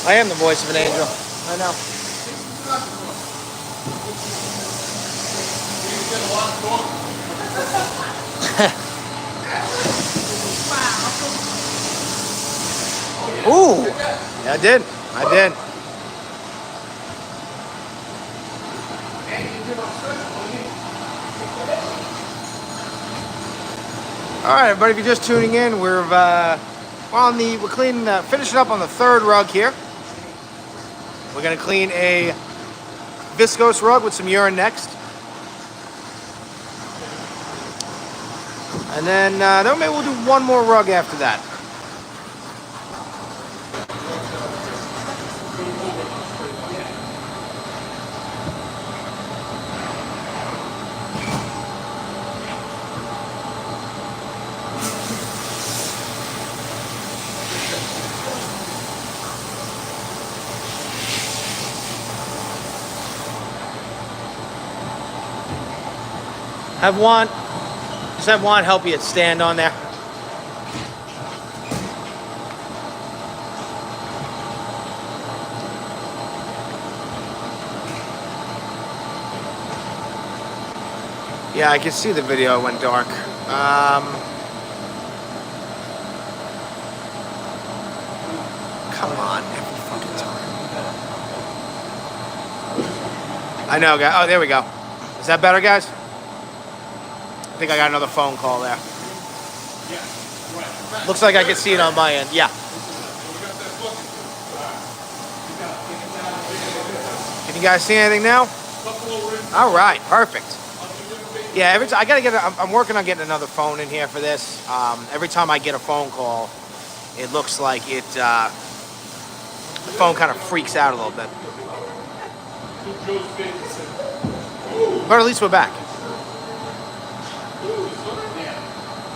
I am the voice of an angel. I know. You did a lot of talking. Ooh, yeah, I did. All right, everybody, if you're just tuning in, we're cleaning, finishing up on the 3rd rug here. We're gonna clean a viscous rug with some urine next, and then maybe we'll do one more rug after that. Have Juan help you stand on there. Yeah, I can see the video. It went dark. Come on, every fucking time. I know, guys. Oh, there we go. Is that better, guys? I think I got another phone call there. Looks like I can see it on my end. Yeah. Can you guys see anything now? All right, perfect. Yeah, every time I gotta get. I'm working on getting another phone in here for this. Every time I get a phone call, it looks like it. The phone kind of freaks out a little bit. But at least we're back.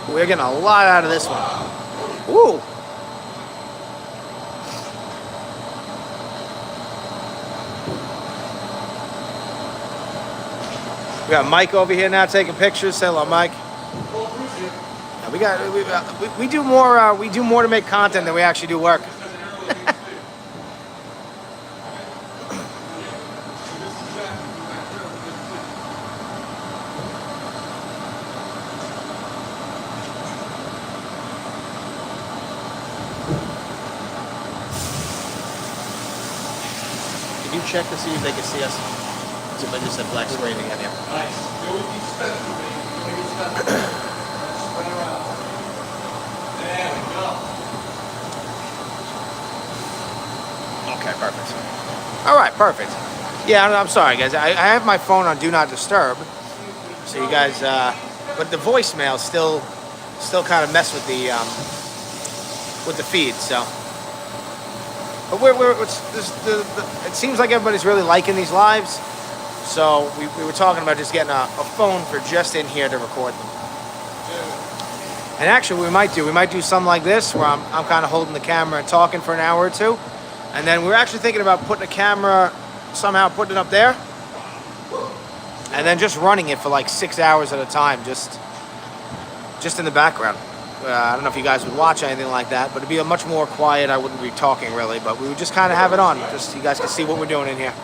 We're getting a lot out of this one. Woo! We got Mike over here now taking pictures. Say hello, Mike. Yeah, we do more. We do more to make content than we actually do work. Can you check to see if they can see us? So I just said black screen again here. Nice. Okay, perfect. All right, perfect. Yeah, I'm sorry, guys. I have my phone on Do Not Disturb, so you guys. But the voicemail still kind of mess with the feed. So, but it seems like everybody's really liking these lives. So we were talking about just getting a phone for just in here to record them. And actually, we might do something like this where I'm kind of holding the camera and talking for an hour or two, and then we're actually thinking about putting a camera, somehow putting it up there, and then just running it for like 6 hours at a time, just in the background. I don't know if you guys would watch anything like that, but it'd be a much more quiet. I wouldn't be talking really, but we would just kind of have it on, just so you guys can see what we're doing in here.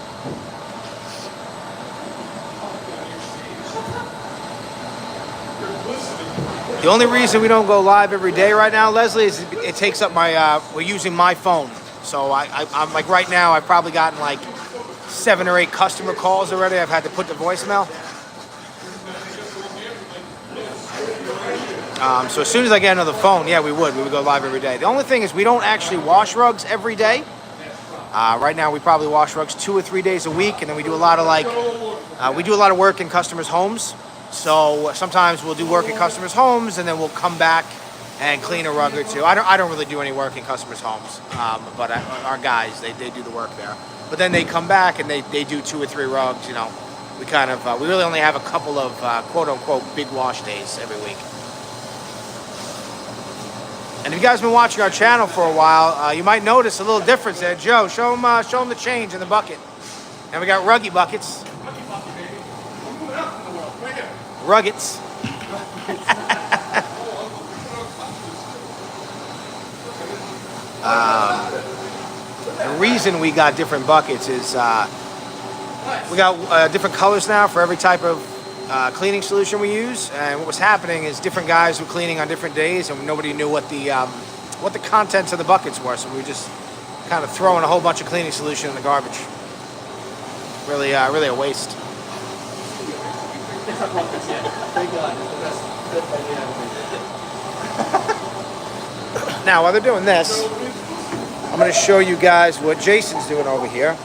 The only reason we don't go live every day right now, Leslie, is it takes up my, we're using my phone. So I'm like right now, I've probably gotten like 7 or 8 customer calls already. I've had to put the voicemail. So as soon as I get another phone, yeah, we would go live every day. The only thing is we don't actually wash rugs every day. Right now we probably wash rugs 2 or 3 days a week, and then we do a lot of work in customers' homes. So sometimes we'll do work in customers' homes, and then we'll come back and clean a rug or two. I don't really do any work in customers' homes, but our guys, they do the work there. But then they come back and they do 2 or 3 rugs. You know, we really only have a couple of quote unquote big wash days every week. And if you guys have been watching our channel for a while, you might notice a little difference there. Joe, show them the change in the bucket. And we got ruggy buckets. Ruggets. The reason we got different buckets is we got different colors now for every type of cleaning solution we use. And what was happening is different guys were cleaning on different days, and nobody knew what the contents of the buckets were. So we were just kind of throwing a whole bunch of cleaning solution in the garbage. Really a waste. Now, while they're doing this, I'm going to show you guys what Jason's doing over here.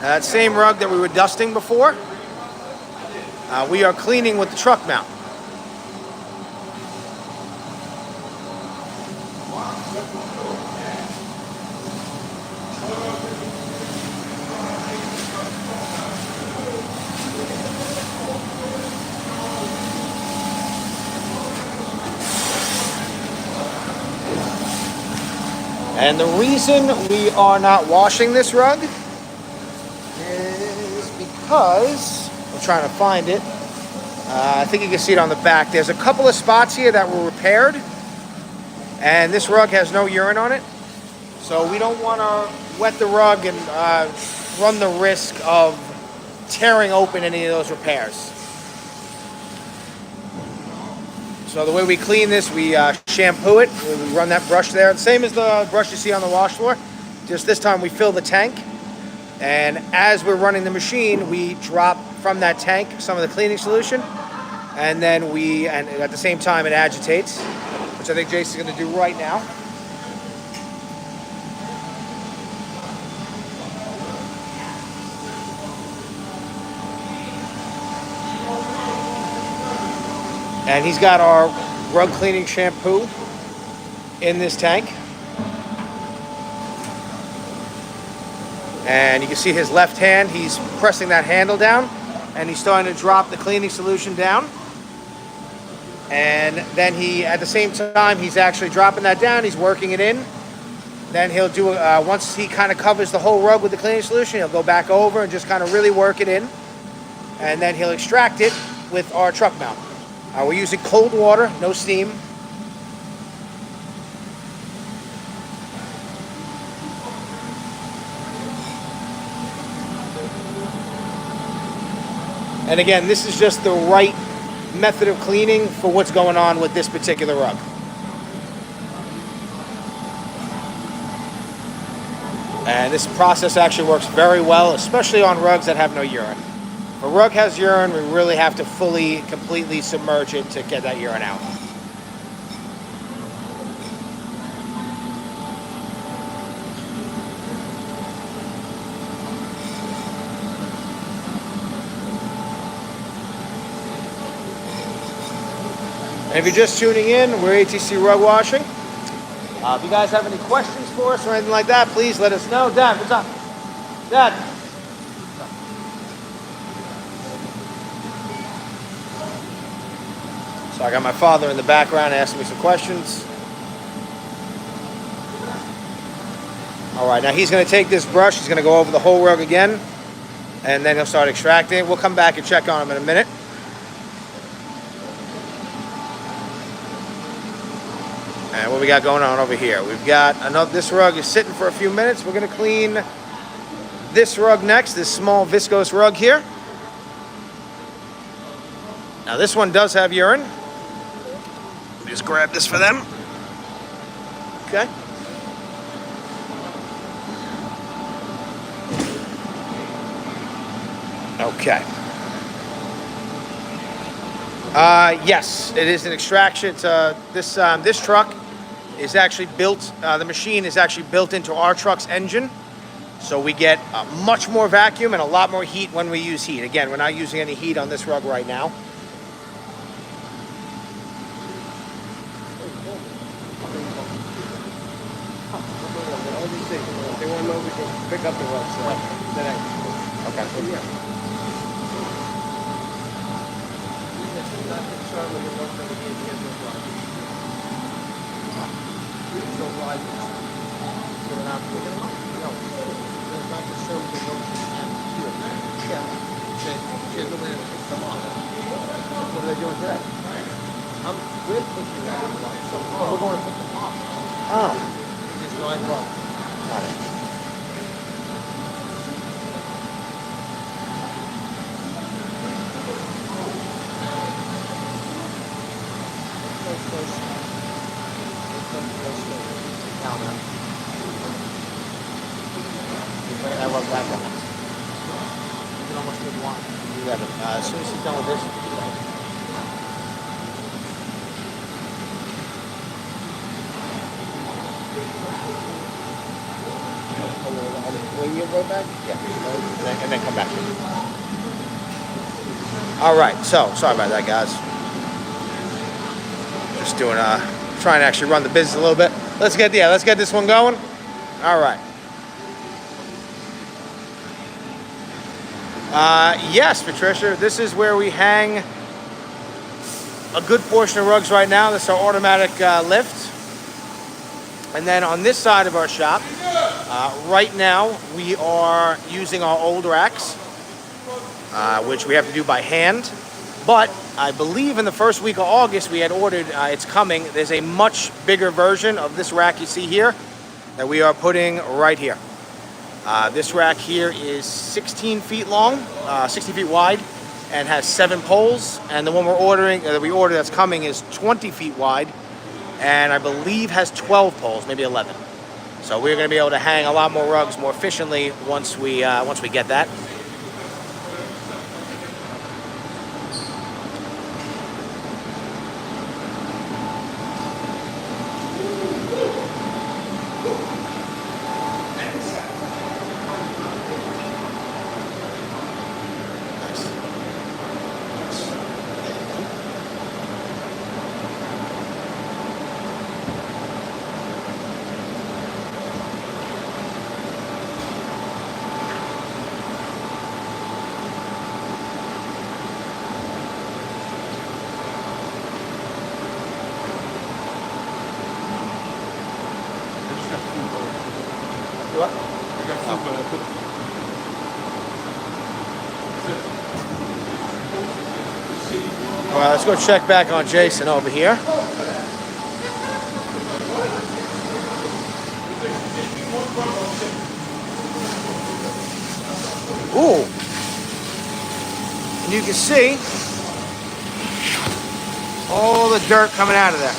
That same rug that we were dusting before, we are cleaning with the truck mount. And the reason we are not washing this rug is because, I'm trying to find it. I think you can see it on the back. There's a couple of spots here that were repaired, and this rug has no urine on it. So we don't want to wet the rug and run the risk of tearing open any of those repairs. So the way we clean this, we shampoo it. We run that brush there. Same as the brush you see on the wash floor. Just this time we fill the tank. And as we're running the machine, we drop from that tank some of the cleaning solution. And then and at the same time it agitates, which I think Jason's going to do right now. And he's got our rug cleaning shampoo in this tank. And you can see his left hand, he's pressing that handle down, and he's starting to drop the cleaning solution down. And then at the same time, he's actually dropping that down, he's working it in. Then he'll do, once he kind of covers the whole rug with the cleaning solution, he'll go back over and just kind of really work it in. And then he'll extract it with our truck mount. We're using cold water, no steam. And again, this is just the right method of cleaning for what's going on with this particular rug. And this process actually works very well, especially on rugs that have no urine. If a rug has urine, we really have to completely submerge it to get that urine out. And if you're just tuning in, we're ATC Rug Washing. If you guys have any questions for us or anything like that, please let us know. Dad, what's up? Dad. So I got my father in the background asking me some questions. All right, now he's going to take this brush. He's going to go over the whole rug again, and then he'll start extracting it. We'll come back and check on him in a minute. And what we got going on over here? We've got another. This rug is sitting for a few minutes. We're going to clean this rug next, this small viscous rug here. Now this one does have urine. Let me just grab this for them. Okay. Okay. Yes, it is an extraction. It's this truck is actually built. The machine is actually built into our truck's engine, so we get much more vacuum and a lot more heat when we use heat. Again, we're not using any heat on this rug right now. They want to know we can pick up the rugs. Okay. So, yeah. What are they doing today? We're pushing that. We're going to put them up. Oh. Just line them up. Got it. I love that one. You can almost do one. Yeah, but as soon as he's done with this, When you go back? yeah, and then come back. All right, so sorry about that, guys. Just doing trying to actually run the business a little bit. Let's get this one going. All right. Yes, Patricia, this is where we hang a good portion of rugs right now. This is our automatic lift. And then on this side of our shop, right now we are using our old racks, which we have to do by hand. But I believe in the first week of August we had ordered, it's coming, there's a much bigger version of this rack you see here that we are putting right here. This rack here is 16 feet long, 60 feet wide, and has 7 poles. And the one we're ordering, that's coming, is 20 feet wide, and I believe has 12 poles, maybe 11. So we're going to be able to hang a lot more rugs more efficiently once we get that. What? All right, let's go check back on Jason over here. Ooh. And you can see all the dirt coming out of there.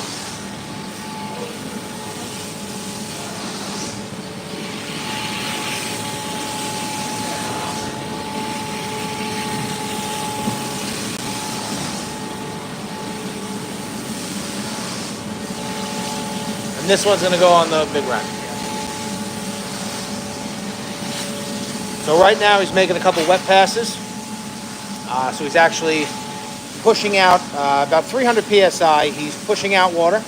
And this one's gonna go on the big rack. So right now he's making a couple wet passes. So he's actually pushing out about 300 psi. He's pushing out water,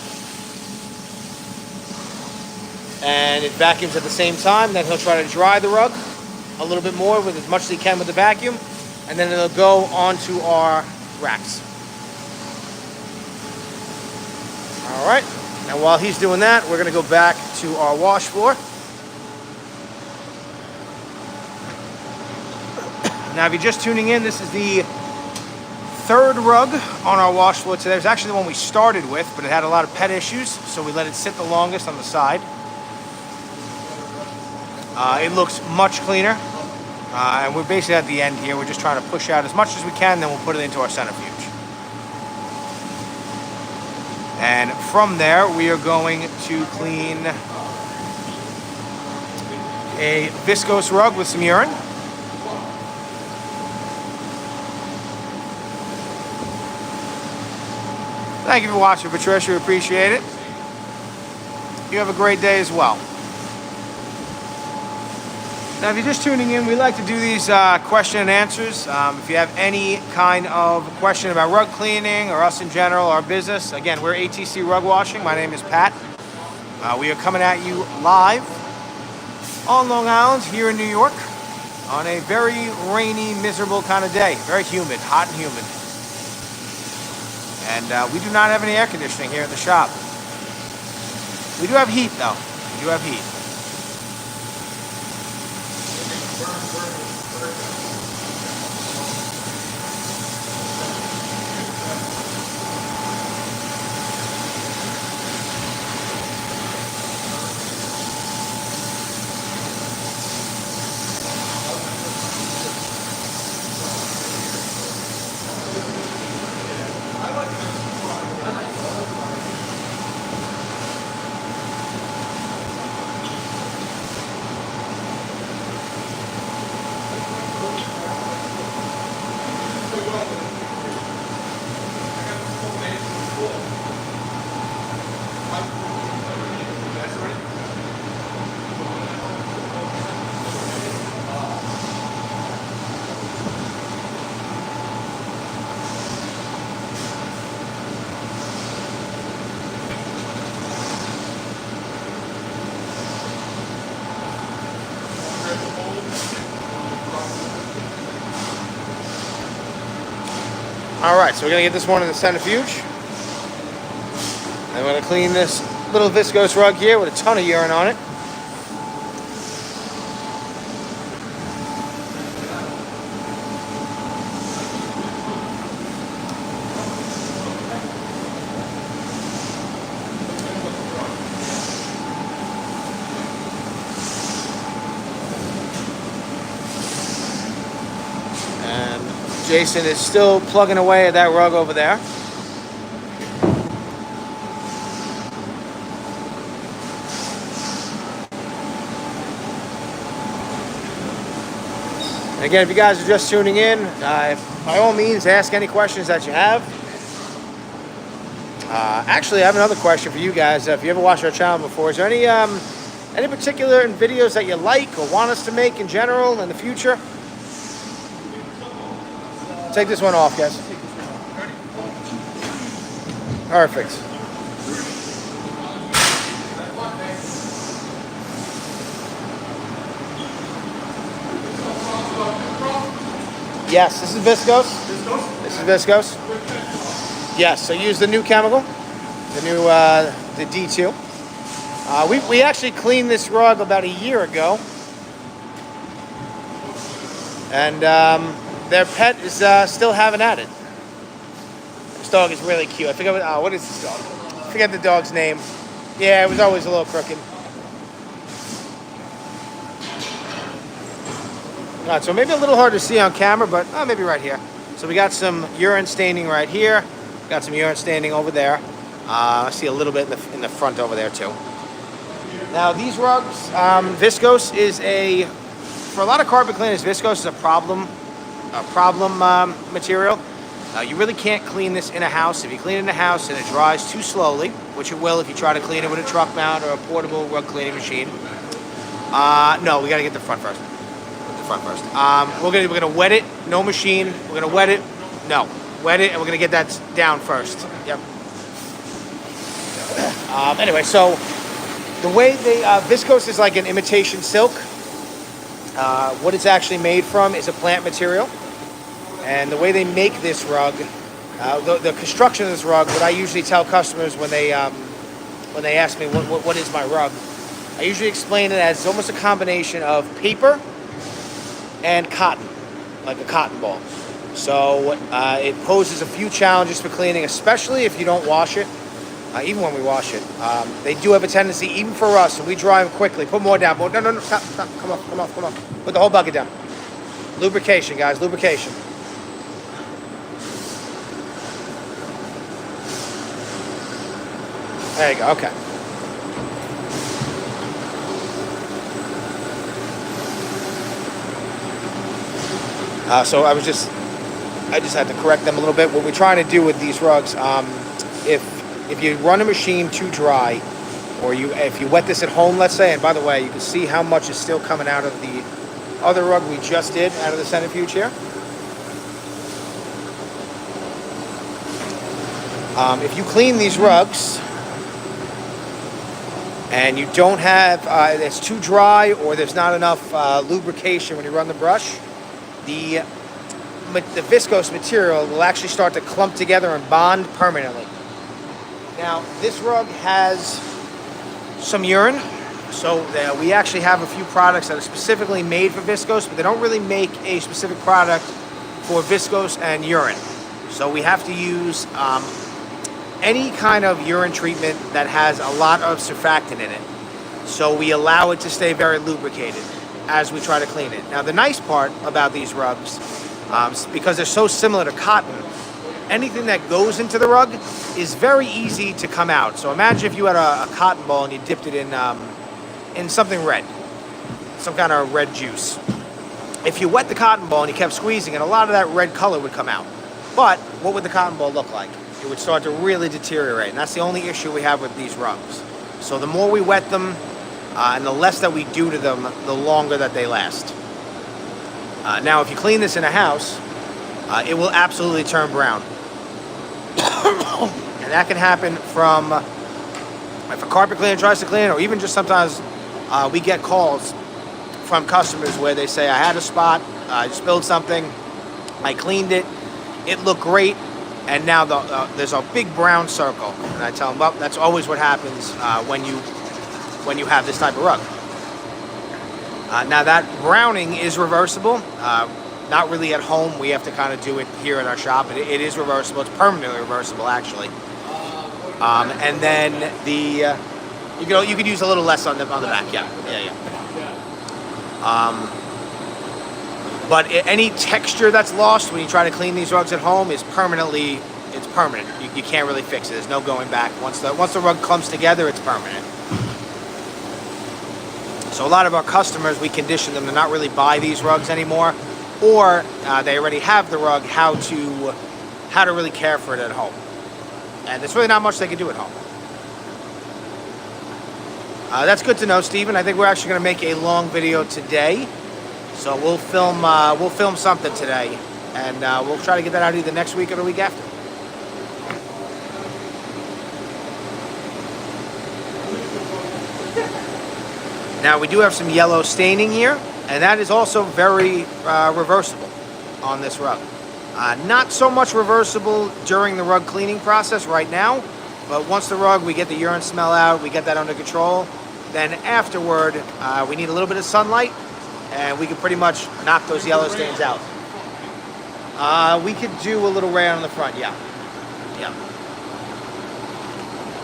and it vacuums at the same time. Then he'll try to dry the rug a little bit more with as much as he can with the vacuum, and then it'll go onto our racks. All right. Now while he's doing that, we're going to go back to our wash floor. Now, if you're just tuning in, this is the third rug on our wash floor today. It was actually the one we started with, but it had a lot of pet issues, so we let it sit the longest on the side. It looks much cleaner, and we're basically at the end here. We're just trying to push out as much as we can, then we'll put it into our centrifuge. And from there, we are going to clean a viscous rug with some urine. Thank you for watching, Patricia. We appreciate it. You have a great day as well. Now, if you're just tuning in, we like to do these question and answers. If you have any kind of question about rug cleaning or us in general, our business, again, we're ATC Rug Washing. My name is Pat. We are coming at you live on Long Island here in New York on a very rainy, miserable kind of day. Very humid, hot and humid. And we do not have any air conditioning here in the shop. We do have heat, though. We do have heat. All right, so we're gonna get this one in the centrifuge. And we're gonna clean this little viscose rug here with a ton of urine on it. Jason is still plugging away at that rug over there. And again, if you guys are just tuning in, by all means, ask any questions that you have. Actually, I have another question for you guys. If you ever watched our channel before, is there any particular videos that you like or want us to make in general in the future? Take this one off, guys. Perfect. Yes, this is viscose. This is viscose. Yes, so use the new chemical, the new the D2. We actually cleaned this rug about a year ago, and their pet is still having at it. This dog is really cute. I forget what is this dog? I forget the dog's name. Yeah, it was always a little crooked. All right, so maybe a little hard to see on camera, but maybe right here. So we got some urine staining right here. Got some urine staining over there. I see a little bit in the front over there too. Now these rugs, viscose is for a lot of carpet cleaners, viscose is a problem material. You really can't clean this in a house. If you clean it in a house and it dries too slowly, which it will if you try to clean it with a truck mount or a portable rug cleaning machine. No, we gotta get the front first. We're gonna wet it, no machine. We're gonna wet it, no. wet it, and we're gonna get that down first. Yep. Anyway, so the way they viscose is like an imitation silk. What it's actually made from is a plant material, and the way they make this rug, the construction of this rug, what I usually tell customers when they ask me what is my rug, I usually explain it as almost a combination of paper and cotton, like a cotton ball. So it poses a few challenges for cleaning, especially if you don't wash it. Even when we wash it, they do have a tendency, even for us, and we dry them quickly. Put more down. No, stop. Come off. Put the whole bucket down. Lubrication, guys, lubrication. There you go, okay. So I just had to correct them a little bit. What we're trying to do with these rugs, if you run a machine too dry, or if you wet this at home, let's say, and by the way, you can see how much is still coming out of the other rug we just did out of the Centrifuge here. If you clean these rugs and you don't have, it's too dry or there's not enough lubrication when you run the brush, the viscose material will actually start to clump together and bond permanently. Now, this rug has some urine, so we actually have a few products that are specifically made for viscose, but they don't really make a specific product for viscose and urine. So we have to use any kind of urine treatment that has a lot of surfactant in it. So we allow it to stay very lubricated as we try to clean it. Now, the nice part about these rugs, because they're so similar to cotton, anything that goes into the rug is very easy to come out. So imagine if you had a cotton ball and you dipped it in something red, some kind of red juice. If you wet the cotton ball and you kept squeezing it, a lot of that red color would come out. But what would the cotton ball look like? It would start to really deteriorate, and that's the only issue we have with these rugs. So the more we wet them, and the less that we do to them, the longer that they last. Now, if you clean this in a house, it will absolutely turn brown. And that can happen from, if a carpet cleaner tries to clean, or even just sometimes we get calls from customers where they say, I had a spot, I spilled something, I cleaned it, it looked great, and now there's a big brown circle. And I tell them, well, that's always what happens when you have this type of rug. Now that browning is reversible. Not really at home. We have to kind of do it here at our shop. It is reversible. It's permanently reversible, actually. And then you could use a little less on the back. Yeah. But any texture that's lost when you try to clean these rugs at home is permanent. You can't really fix it. There's no going back. Once the rug clumps together, it's permanent. So a lot of our customers, we condition them to not really buy these rugs anymore, or they already have the rug, how to really care for it at home. And there's really not much they can do at home. That's good to know, Stephen. I think we're actually going to make a long video today. So we'll film something today, and we'll try to get that out either next week or the week after. Now, we do have some yellow staining here, and that is also very reversible on this rug. Not so much reversible during the rug cleaning process right now, but once the rug, we get the urine smell out, we get that under control, then afterward, we need a little bit of sunlight, and we can pretty much knock those yellow stains out. We could do a little rayon on the front, yeah.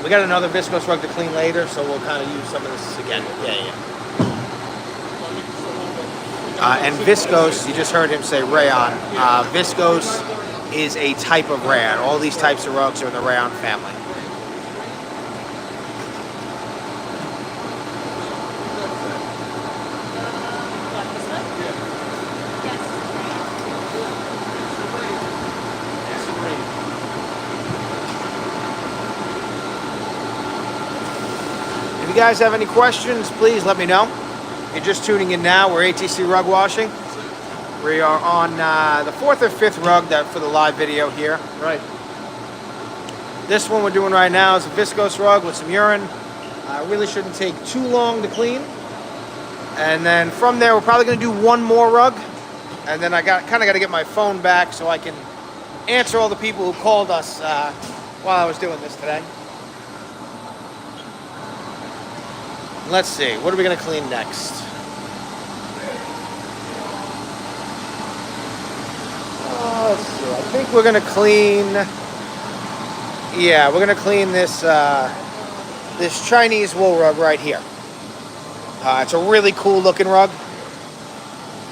We got another viscose rug to clean later, so we'll kind of use some of this again. Yeah. And viscose, you just heard him say rayon. Viscose is a type of rayon. All these types of rugs are in the rayon family. If you guys have any questions, please let me know. If you're just tuning in now, we're ATC Rug Washing. We are on the 4th or 5th rug for the live video here. Right. This one we're doing right now is a viscous rug with some urine. Really shouldn't take too long to clean. And then from there, we're probably going to do one more rug. And then I kind of got to get my phone back so I can answer all the people who called us while I was doing this today. Let's see, what are we going to clean next? Let's see, I think we're going to clean... Yeah, we're going to clean this this Chinese wool rug right here. It's a really cool looking rug.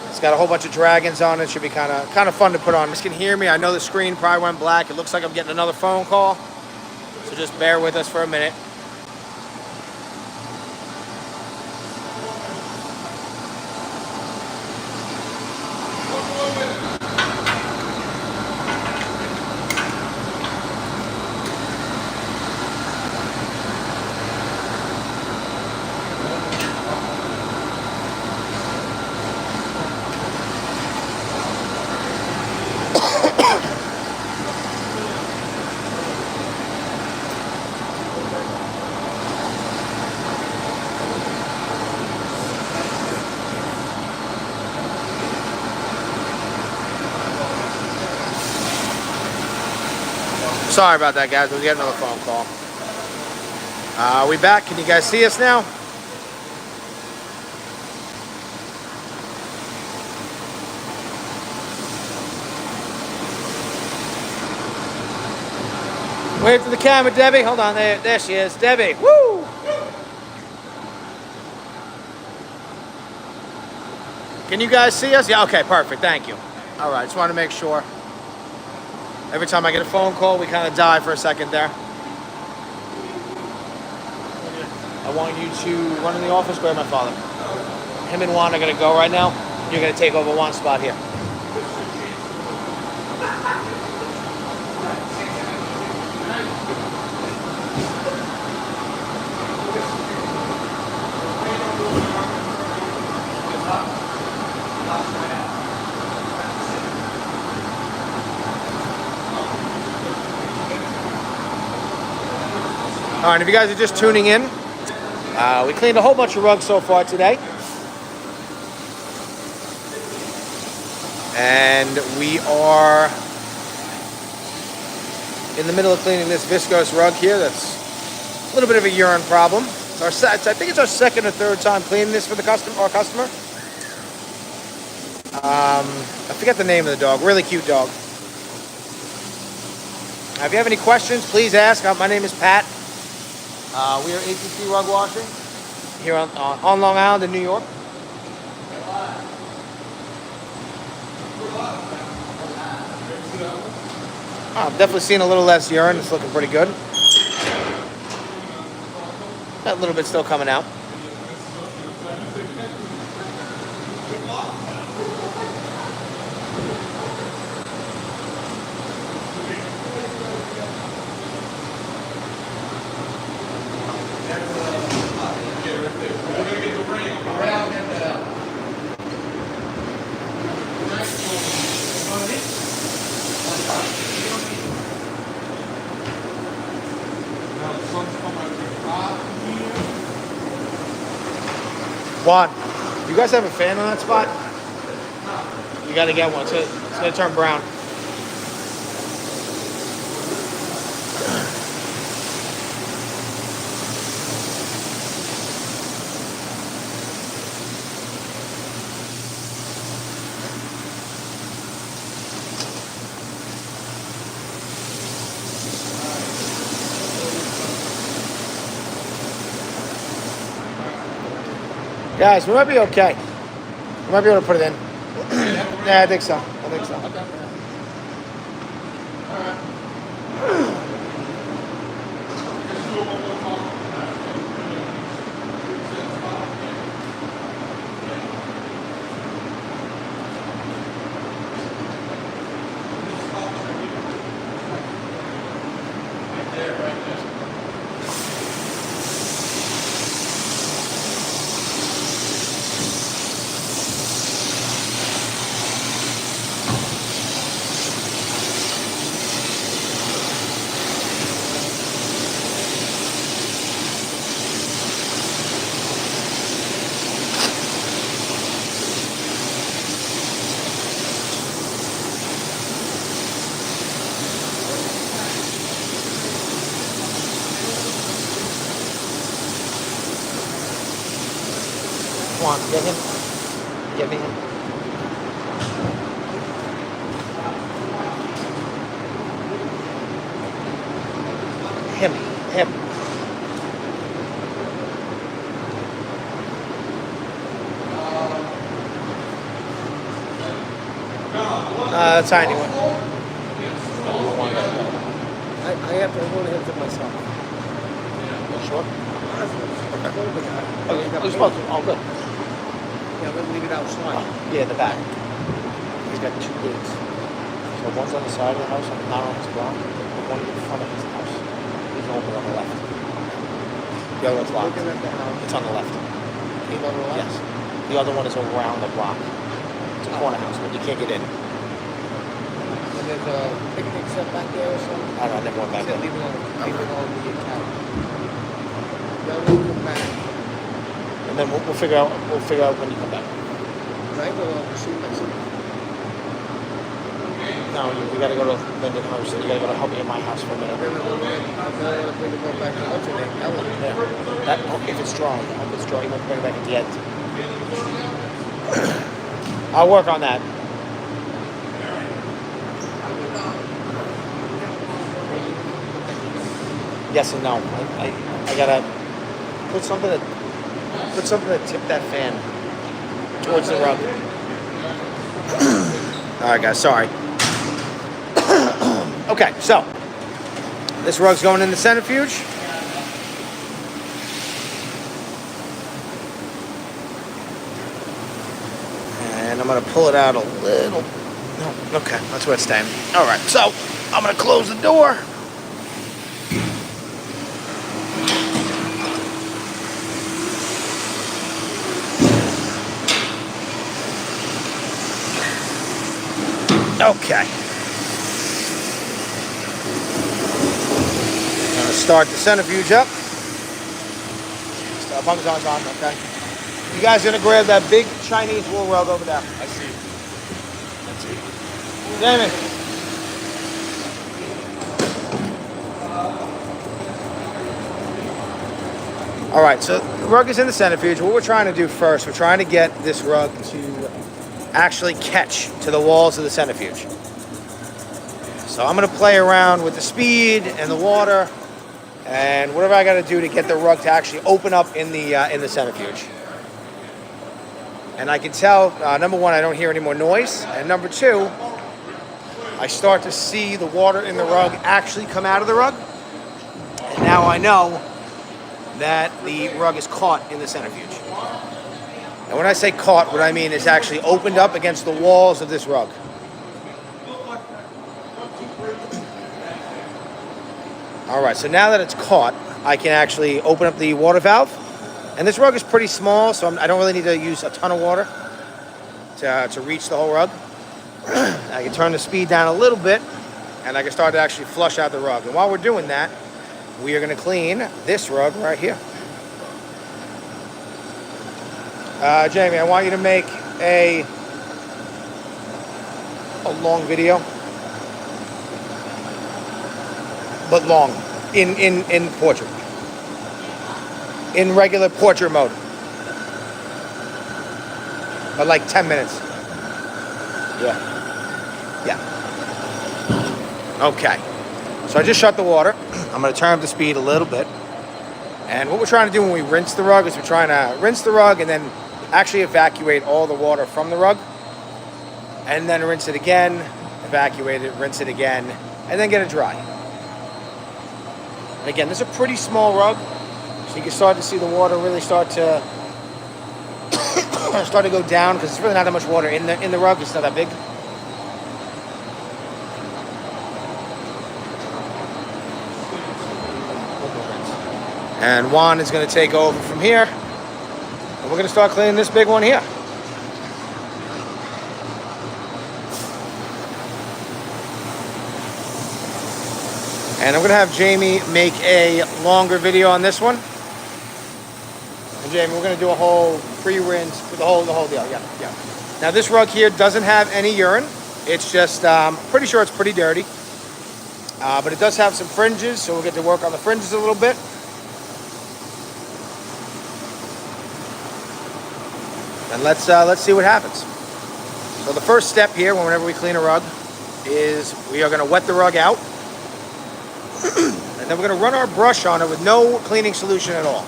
It's got a whole bunch of dragons on it. Should be kind of fun to put on. You can hear me. I know the screen probably went black. It looks like I'm getting another phone call. So just bear with us for a minute. Sorry about that, guys. We'll get another phone call. Are we back? Can you guys see us now? Wave to the camera, Debbie. Hold on, there she is. Debbie, woo! Can you guys see us? Yeah, okay, perfect, thank you. All right, just want to make sure. Every time I get a phone call, we kind of die for a second there. I want you to run in the office, grab my father. Him and Juan are going to go right now. You're going to take over Juan's spot here. All right, if you guys are just tuning in, we cleaned a whole bunch of rugs so far today. And we are in the middle of cleaning this viscous rug here. That's a little bit of a urine problem. I think it's our second or third time cleaning this for our customer. I forget the name of the dog. Really cute dog. If you have any questions, please ask. My name is Pat. We are ATC Rug Washing here on Long Island in New York. I've definitely seen a little less urine. It's looking pretty good. That little bit still coming out. Juan, you guys have a fan on that spot? You got to get one. It's going to turn brown. Guys, we might be okay. We might be able to put it in. Yeah, I think so. Get him. Get me him. Him. Tiny one. I have to hold him to myself. Sure. Okay. You're supposed to. Oh, good. Yeah, I'm gonna leave it outside. Yeah, the back. He's got 2 gates. So one's on the side of the house, not on his block, and one in front of his house. He's open on the left. The other one's locked. Looking at the house. It's on the left. He's on the left? Yes. The other one is around the block. It's a corner house, but you can't get in. And there's a picnic set back there or something? I don't know, I never went back Leave there. it on the account. Then we'll come back. And then we'll figure out when you come back. And I go up to see myself. No, we gotta go to Lyndon House, and you gotta go to help me at my house for a minute. Then I'm gonna bring it back to what's her name? Ellen. Yeah. That, if it's dry, you might bring it back at the end. I'll work on that. Yes and no. I gotta put something to tip that fan towards the rug. All right, guys. Sorry. Okay, so this rug's going in the centrifuge. And I'm gonna pull it out a little. No, okay, that's where it's staying. All right, so I'm gonna close the door. Okay. I'm gonna start the centrifuge up. Bumpers on, okay. You guys gonna grab that big Chinese wool rug over there. I see. Damon. All right, so the rug is in the centrifuge. What we're trying to do first, we're trying to get this rug to actually catch to the walls of the centrifuge. So I'm gonna play around with the speed and the water and whatever I gotta do to get the rug to actually open up in the centrifuge. And I can tell, number one, I don't hear any more noise, and number two, I start to see the water in the rug actually come out of the rug, and now I know that the rug is caught in the centrifuge. And when I say caught, what I mean is actually opened up against the walls of this rug. All right, so now that it's caught, I can actually open up the water valve. And this rug is pretty small, so I don't really need to use a ton of water to reach the whole rug. I can turn the speed down a little bit, and I can start to actually flush out the rug. And while we're doing that, we are going to clean this rug right here. Jamie, I want you to make a long video, but long, in portrait, in regular portrait mode, but like 10 minutes. Yeah. Okay. So I just shut the water. I'm going to turn up the speed a little bit. And what we're trying to do when we rinse the rug is we're trying to rinse the rug and then actually evacuate all the water from the rug. And then rinse it again, evacuate it, rinse it again, and then get it dry. And again, this is a pretty small rug, so you can start to see the water really start to go down because there's really not that much water in the rug. It's not that big. And Juan is going to take over from here. And we're going to start cleaning this big one here. And I'm going to have Jamie make a longer video on this one. And Jamie, we're going to do a whole pre-rinse for the whole deal. Yeah. Now this rug here doesn't have any urine. It's just, pretty sure it's pretty dirty. But it does have some fringes, so we'll get to work on the fringes a little bit. And let's see what happens. So the first step here, whenever we clean a rug, is we are going to wet the rug out. And then we're going to run our brush on it with no cleaning solution at all.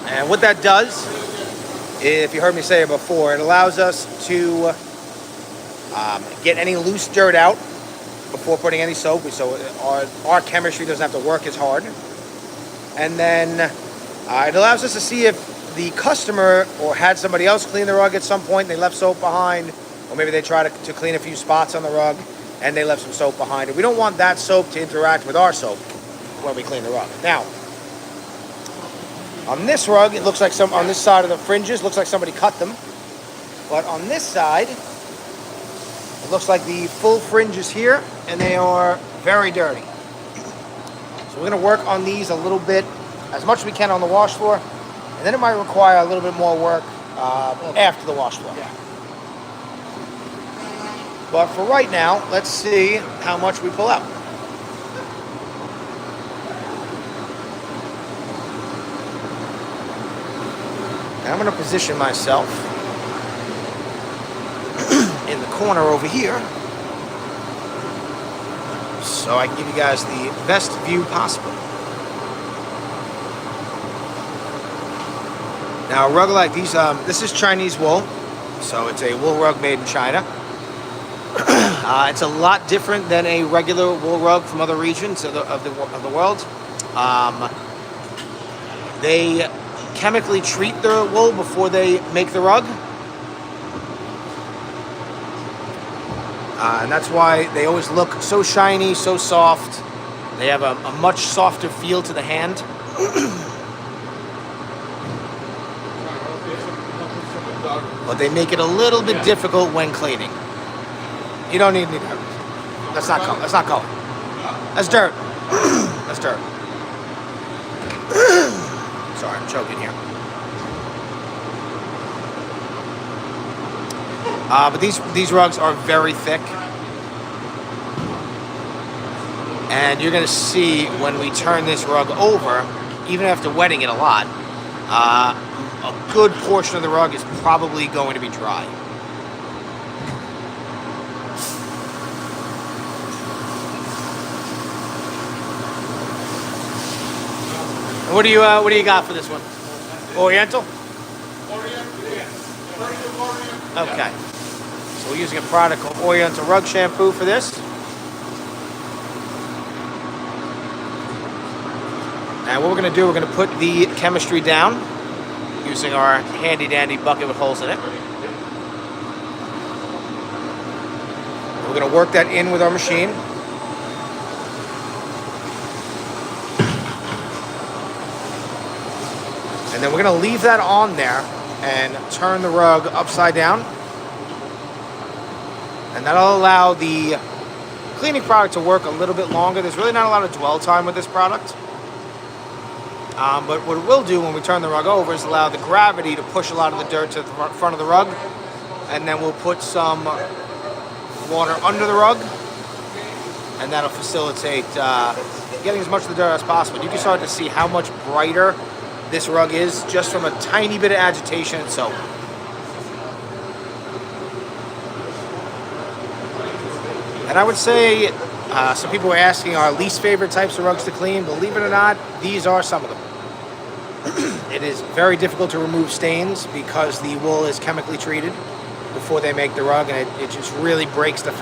And what that does, if you heard me say it before, it allows us to get any loose dirt out before putting any soap, so our chemistry doesn't have to work as hard. And then it allows us to see if the customer or had somebody else clean the rug at some point, they left soap behind, or maybe they tried to clean a few spots on the rug and they left some soap behind it. We don't want that soap to interact with our soap when we clean the rug. Now, on this rug, it looks like on this side of the fringes, looks like somebody cut them. But on this side, it looks like the full fringe is here, and they are very dirty. So we're going to work on these a little bit, as much as we can on the wash floor, and then it might require a little bit more work after the wash floor. Yeah. But for right now, let's see how much we pull out. And I'm going to position myself in the corner over here so I can give you guys the best view possible. Now, a rug like these, this is Chinese wool, so it's a wool rug made in China. It's a lot different than a regular wool rug from other regions of the world. They chemically treat the wool before they make the rug. And that's why they always look so shiny, so soft. They have a much softer feel to the hand. But they make it a little bit difficult when cleaning. You don't need any dirt. That's not color. That's not color. That's dirt. That's dirt. Sorry, I'm choking here. But these rugs are very thick. And you're going to see when we turn this rug over, even after wetting it a lot, a good portion of the rug is probably going to be dry. What do you got for this one? Oriental? Okay. So we're using a product called Oriental Rug Shampoo for this. And what we're going to do, we're going to put the chemistry down using our handy dandy bucket with holes in it. We're going to work that in with our machine. And then we're going to leave that on there and turn the rug upside down. And that'll allow the cleaning product to work a little bit longer. There's really not a lot of dwell time with this product. But what it will do when we turn the rug over is allow the gravity to push a lot of the dirt to the front of the rug. And then we'll put some water under the rug. And that'll facilitate getting as much of the dirt as possible. You can start to see how much brighter this rug is just from a tiny bit of agitation and soap. And I would say some people were asking our least favorite types of rugs to clean. Believe it or not, these are some of them. It is very difficult to remove stains because the wool is chemically treated before they make the rug, and it just really breaks the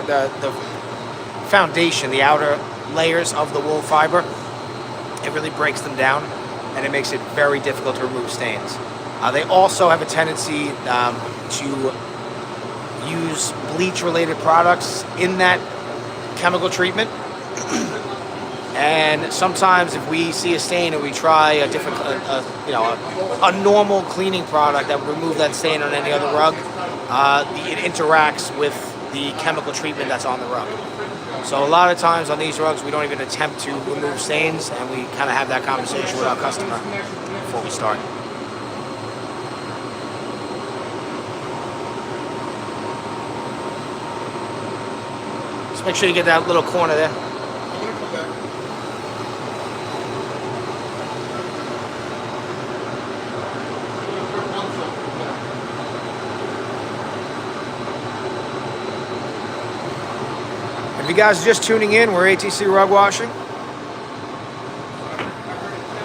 foundation, the outer layers of the wool fiber. It really breaks them down, and it makes it very difficult to remove stains. They also have a tendency to use bleach-related products in that chemical treatment. And sometimes if we see a stain and we try a different, a normal cleaning product that would remove that stain on any other rug, it interacts with the chemical treatment that's on the rug. So a lot of times on these rugs, we don't even attempt to remove stains, and we kind of have that conversation with our customer before we start. Just make sure you get that little corner there. you guys are just tuning in, we're ATC Rug Washing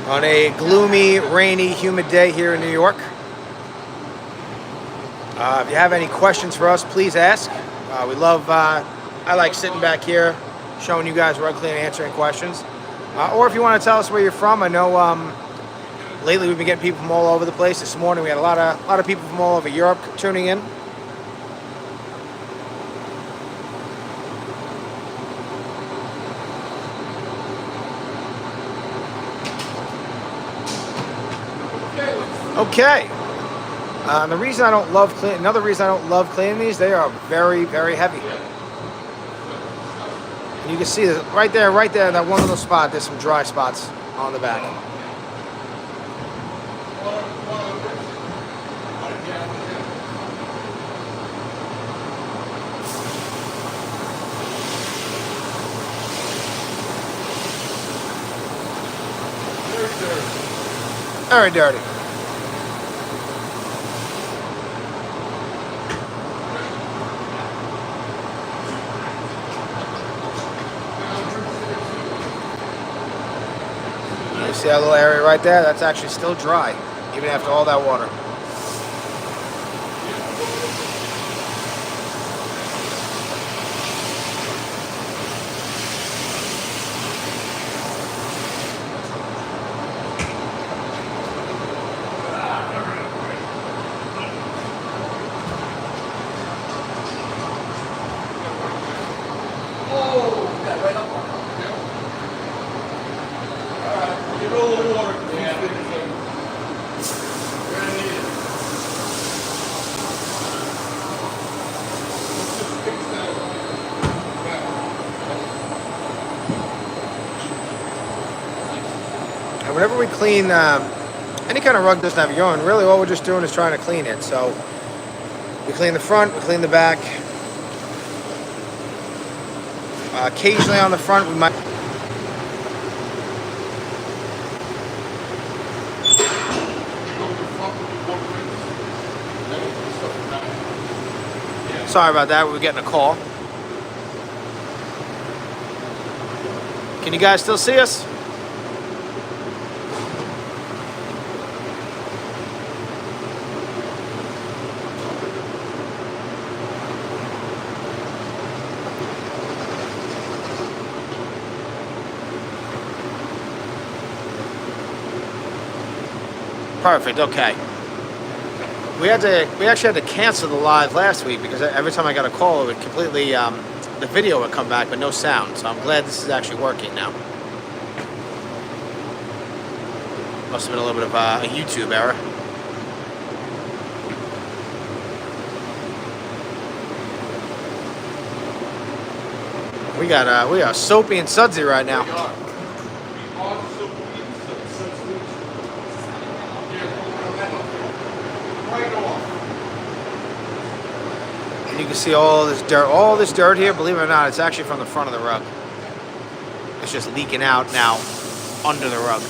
on a gloomy, rainy, humid day here in New York. If you have any questions for us, please ask. We love, I like sitting back here, showing you guys rug cleaning, answering questions. Or if you want to tell us where you're from, I know lately we've been getting people from all over the place. This morning we had a lot of people from all over Europe tuning in. Okay. And the reason I don't love cleaning, another reason I don't love cleaning these, they are very, very heavy. And you can see that right there, that one little spot, there's some dry spots on the back. Very dirty. You see that little area right there? That's actually still dry, even after all that water. And whenever we clean any kind of rug doesn't have urine, really all we're just doing is trying to clean it. So we clean the front, we clean the back. Occasionally on the front we might sorry about that, we were getting a call. Can you guys still see us? Perfect, okay. We actually had to cancel the live last week because every time I got a call, it would completely, the video would come back, but no sound. So I'm glad this is actually working now. Must have been a little bit of a YouTube error. We are soapy and sudsy right now. And you can see all this dirt here. Believe it or not, it's actually from the front of the rug. It's just leaking out now under the rug.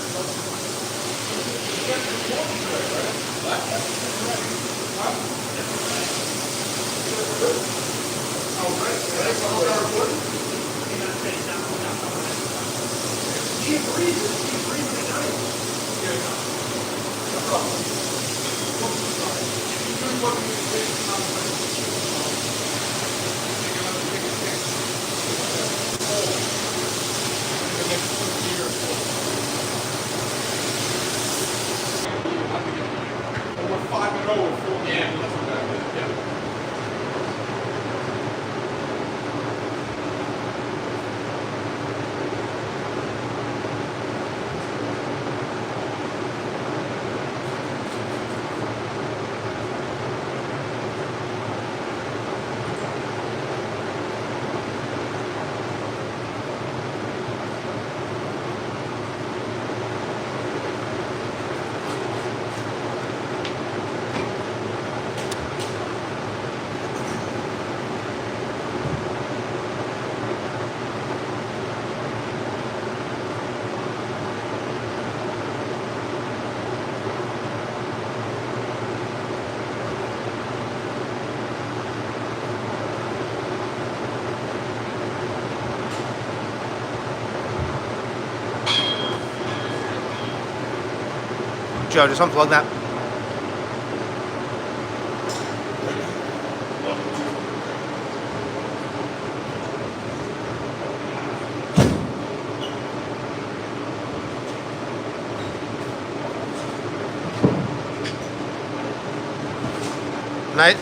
Joe, just unplug that.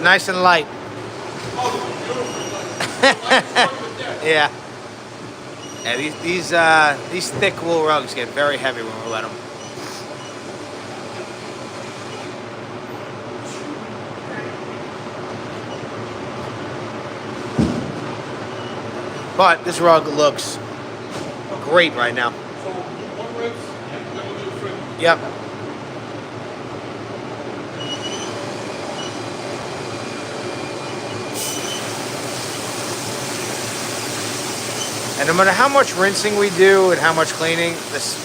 Nice and light. Yeah. Yeah, these thick wool rugs get very heavy when we wet them. But this rug looks great right now. So one ribs, and then we'll do the fringe. Yep. And no matter how much rinsing we do and how much cleaning,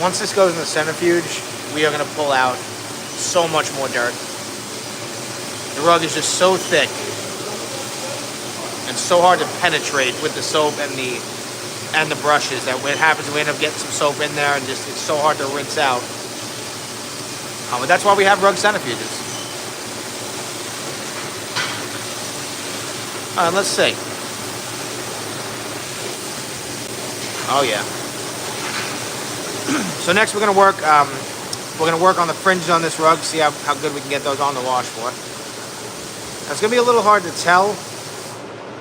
once this goes in the centrifuge, we are going to pull out so much more dirt. The rug is just so thick and so hard to penetrate with the soap and the brushes that what happens is we end up getting some soap in there and just it's so hard to rinse out. But that's why we have rug centrifuges. All right, let's see. Oh yeah. So next we're gonna work on the fringes on this rug, see how good we can get those on the wash for. Now, it's gonna be a little hard to tell,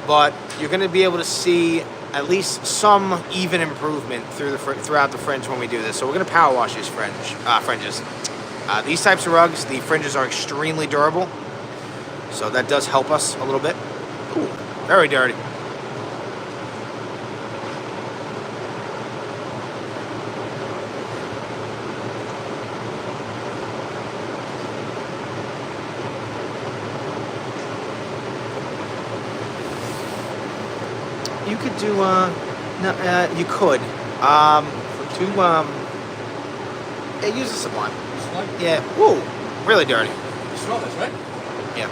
but you're gonna be able to see at least some even improvement throughout the fringe when we do this. So we're gonna power wash these fringes. These types of rugs, the fringes are extremely durable, so that does help us a little bit. Ooh, very dirty. You could do, no, you could. Yeah, use the Sublime. Sublime? Yeah, ooh, really dirty. You smell this, right? Yeah.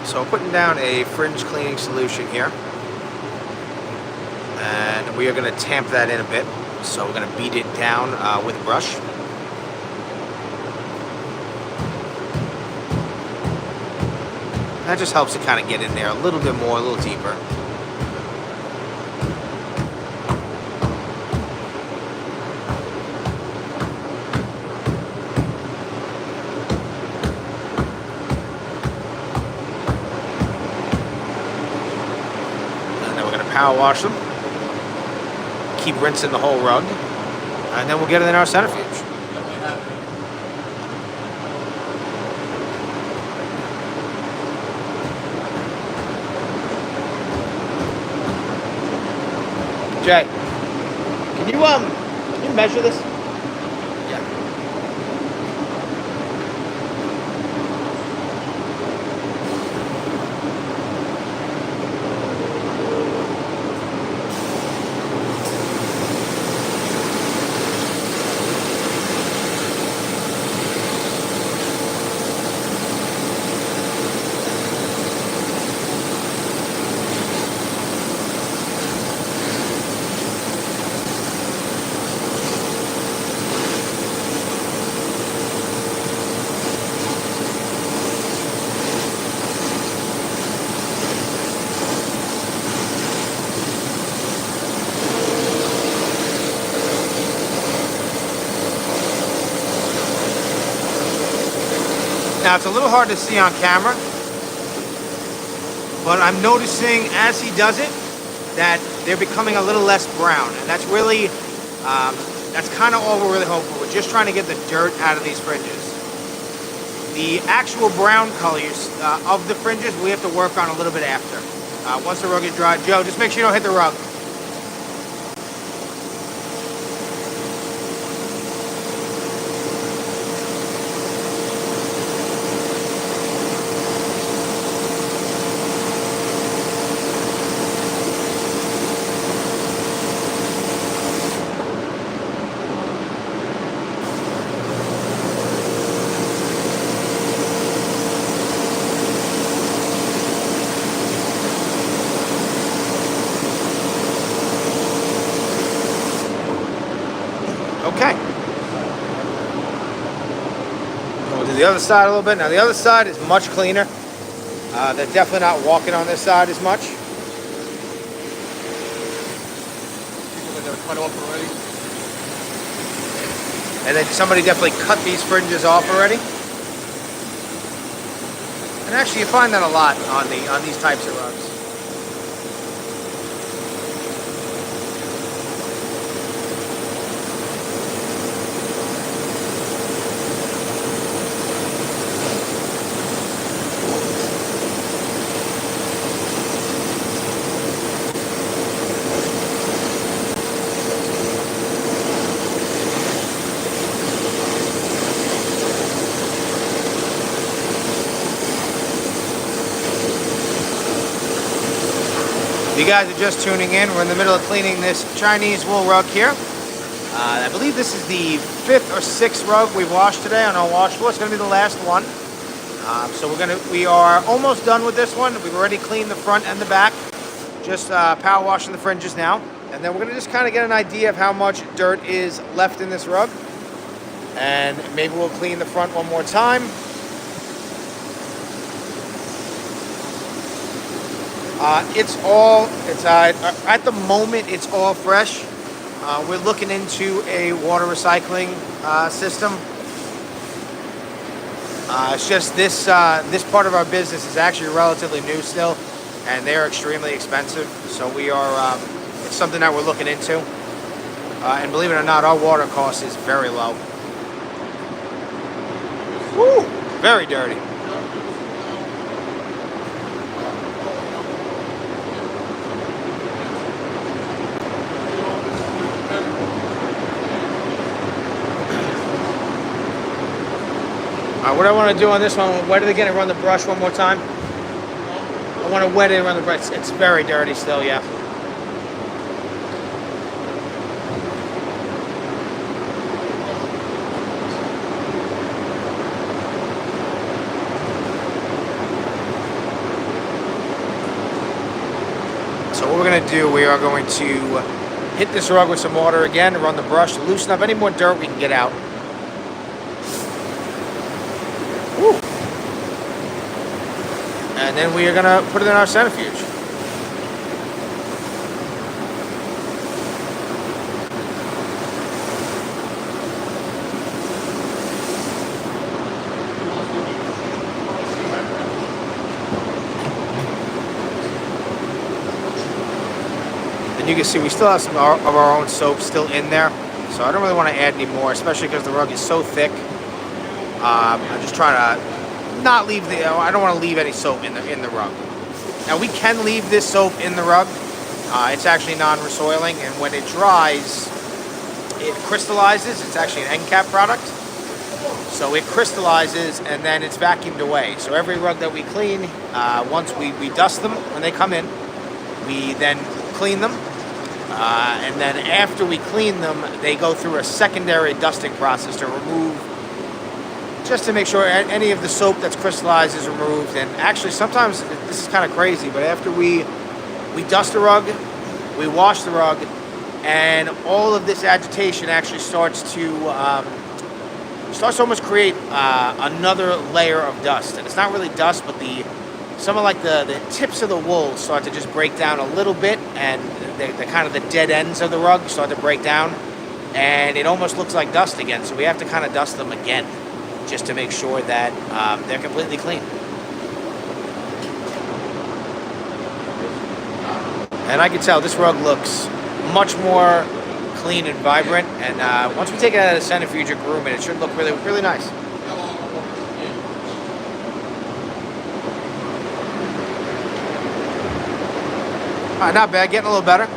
So I'm putting down a fringe cleaning solution here. And we are going to tamp that in a bit. So we're going to beat it down with a brush. That just helps it kind of get in there a little bit more, a little deeper. And then we're going to power wash them. Keep rinsing the whole rug. And then we'll get it in our centrifuge. Jay, can you measure this? Yeah. Now it's a little hard to see on camera, but I'm noticing as he does it that they're becoming a little less brown, and that's really, that's kind of all we're really hoping for. We're just trying to get the dirt out of these fringes. The actual brown colors of the fringes we have to work on a little bit after. Once the rug is dry, Joe, just make sure you don't hit the rug. other side a little bit. Now the other side is much cleaner. They're definitely not walking on this side as much. People that are cut off already. And then somebody definitely cut these fringes off already. And actually you find that a lot on these types of rugs. If you guys are just tuning in, we're in the middle of cleaning this Chinese wool rug here. I believe this is the 5th or 6th rug we've washed today on our wash floor. It's going to be the last one. So we are almost done with this one. We've already cleaned the front and the back. Just power washing the fringes now. And then we're going to just kind of get an idea of how much dirt is left in this rug. And maybe we'll clean the front one more time. At the moment, it's all fresh. We're looking into a water recycling system. It's just this part of our business is actually relatively new still, and they're extremely expensive. So it's something that we're looking into. And believe it or not, our water cost is very low. Woo! Very dirty. What I want to do on this one, wet it again and run the brush one more time. I want to wet it and run the brush. It's very dirty still, yeah. So what we're going to do, we are going to hit this rug with some water again, run the brush to loosen up any more dirt we can get out. Woo. And then we are going to put it in our centrifuge. And you can see we still have some of our own soap still in there. So I don't really want to add any more, especially because the rug is so thick. I'm just trying to not leave I don't want to leave any soap in the rug. Now we can leave this soap in the rug. It's actually non-resoiling, and when it dries, it crystallizes. It's actually an end cap product. So it crystallizes and then it's vacuumed away. So every rug that we clean, once we dust them when they come in, we then clean them. And then after we clean them, they go through a secondary dusting process to remove, just to make sure any of the soap that's crystallized is removed. And actually sometimes, this is kind of crazy, but after we dust the rug, we wash the rug, and all of this agitation actually starts to almost create another layer of dust. And it's not really dust, but some of like the tips of the wool start to just break down a little bit, and the kind of the dead ends of the rug start to break down, and it almost looks like dust again. So we have to kind of dust them again, just to make sure that they're completely clean. And I can tell this rug looks much more clean and vibrant. And once we take it out of the centrifuge and groom it should look really, really nice. Not bad, getting a little better.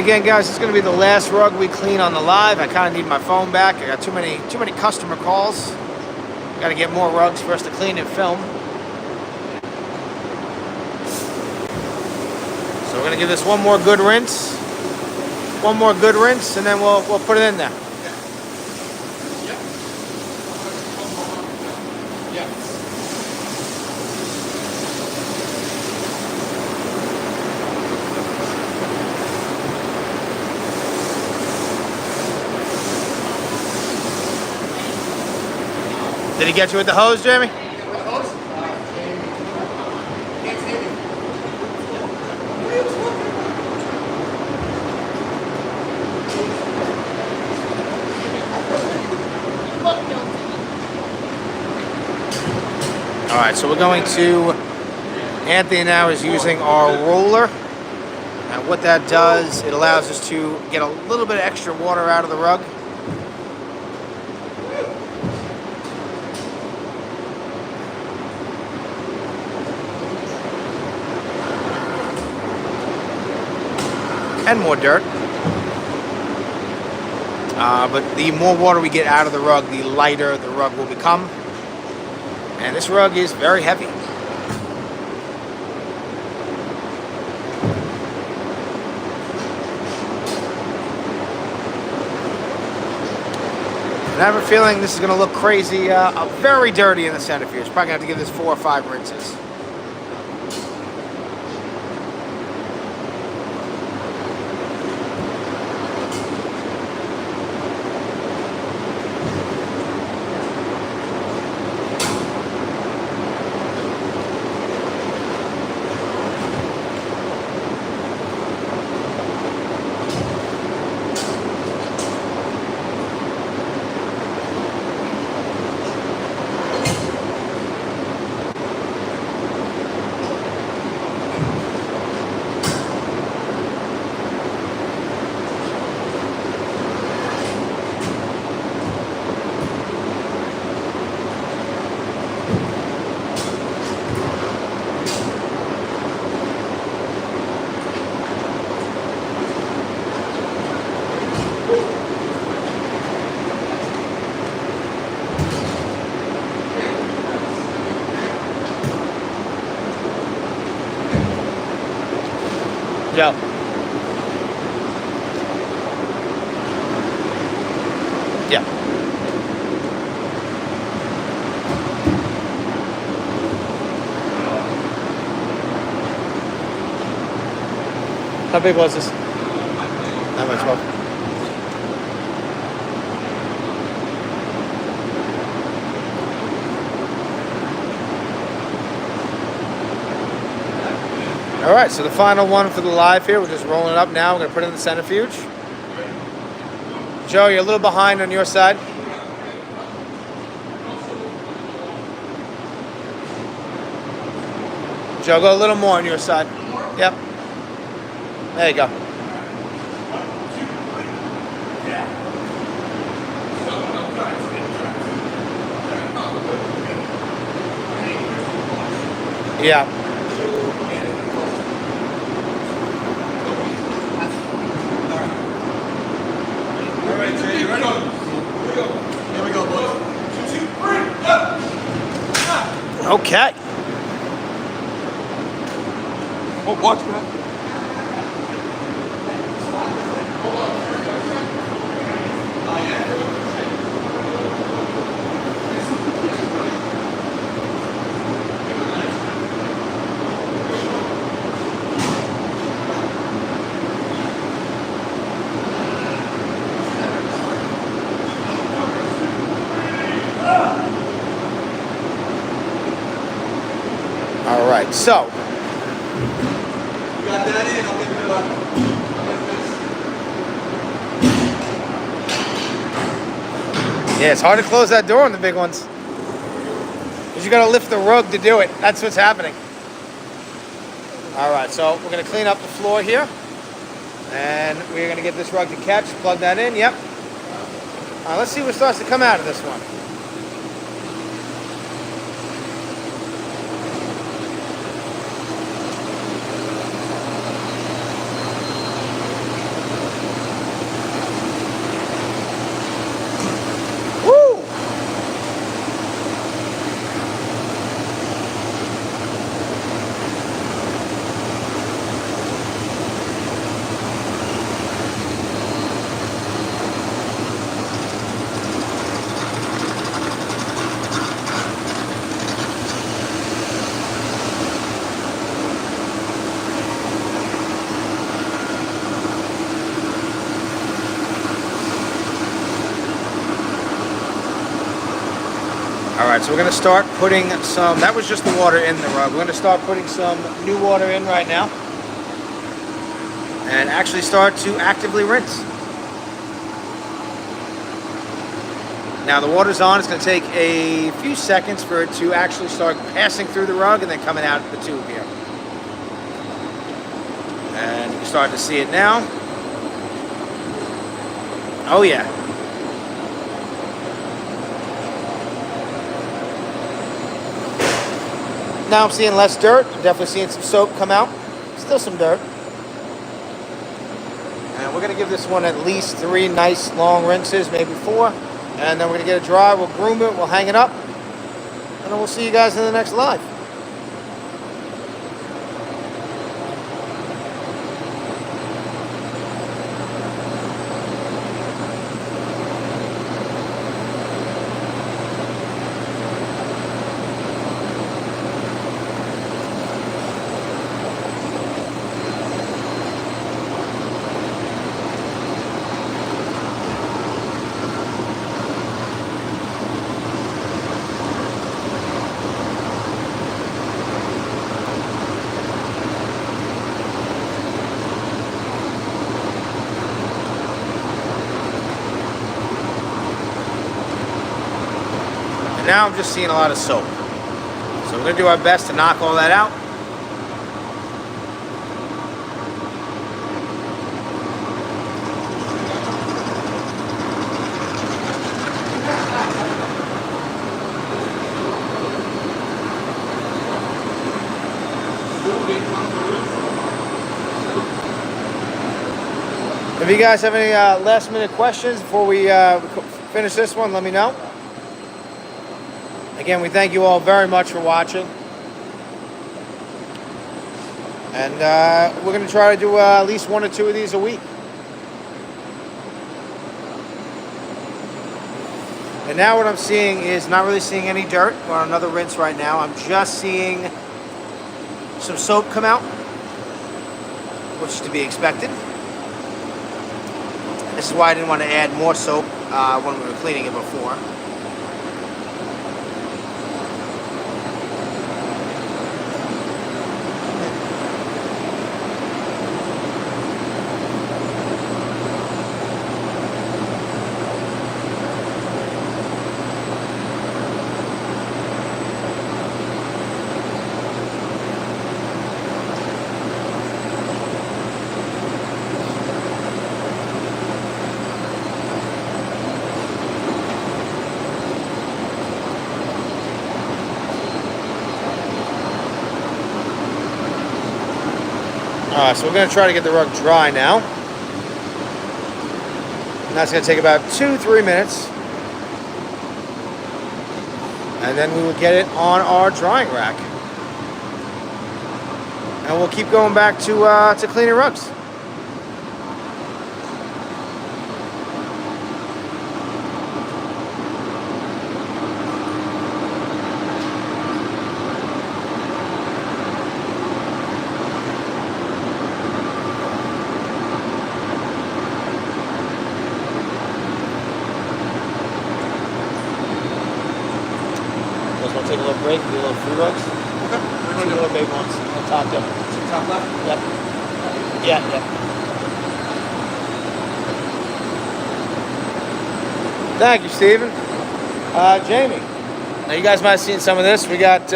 again, guys, this is going to be the last rug we clean on the live. I kind of need my phone back. I got too many customer calls. Got to get more rugs for us to clean and film. So we're going to give this one more good rinse. One more good rinse, and then we'll put it in there. Did he get you with the hose, Jamie? All right, so we're going to, Anthony now is using our roller. And what that does, it allows us to get a little bit of extra water out of the rug. And more dirt. But the more water we get out of the rug, the lighter the rug will become. And this rug is very heavy. And I have a feeling this is going to look crazy, very dirty in the centrifuge. Probably going to have to give this 4 or 5 rinses. Joe. Yeah. How big was this? How much? 12? All right, so the final one for the live here, we're just rolling it up now. We're gonna put it in the centrifuge. Joe, you're a little behind on your side. Joe, go a little more on your side. Yep. There you go. Yeah. Okay. Oh, watch that. All right, so. You got that in, I'll get Yeah, it's hard to close that door on the big ones. Because you got to lift the rug to do it. That's what's happening. All right, so we're going to clean up the floor here. And we're going to get this rug to catch. Plug that in, yep. Let's see what starts to come out of this one. All right, so we're gonna start putting some, that was just the water in the rug. We're gonna start putting some new water in right now and actually start to actively rinse. Now the water's on, it's gonna take a few seconds for it to actually start passing through the rug and then coming out of the tube here. And you're starting to see it now. Oh yeah. Now I'm seeing less dirt. I'm definitely seeing some soap come out. Still some dirt. And we're gonna give this one at least 3 nice long rinses, maybe 4. And then we're gonna get it dry, we'll groom it, we'll hang it up. And then we'll see you guys in the next live. Now I'm just seeing a lot of soap. So we're gonna do our best to knock all that out. If you guys have any last minute questions before we finish this one, let me know. Again, we thank you all very much for watching. And we're going to try to do at least 1 or 2 of these a week. And now what I'm seeing is not really seeing any dirt. We're on another rinse right now. I'm just seeing some soap come out, which is to be expected. This is why I didn't want to add more soap when we were cleaning it before. Alright, so we're going to try to get the rug dry now. And that's going to take about 2-3 minutes. And then we will get it on our drying rack. And we'll keep going back to cleaning rugs. Take a little break, do a little free rugs. Okay. 2 little big ones on top there. Top left? Yep. Yeah, yeah. Thank you, Steven. Jamie. Now you guys might have seen some of this. We got,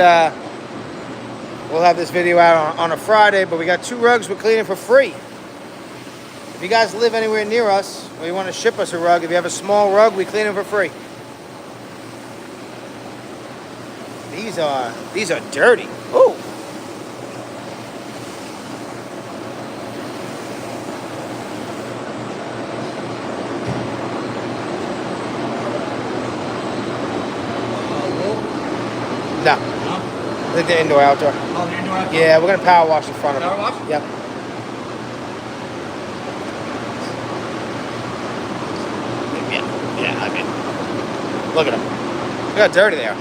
we'll have this video out on a Friday, but we got 2 rugs we're cleaning for free. If you guys live anywhere near us, or you want to ship us a rug, if you have a small rug, we clean them for free. These are dirty. Ooh. No. I think they're indoor outdoor. Oh, the indoor outdoor? Yeah, we're gonna power wash the front of them. Power wash? Yep. Yeah, I mean, look at them. Look how dirty they are.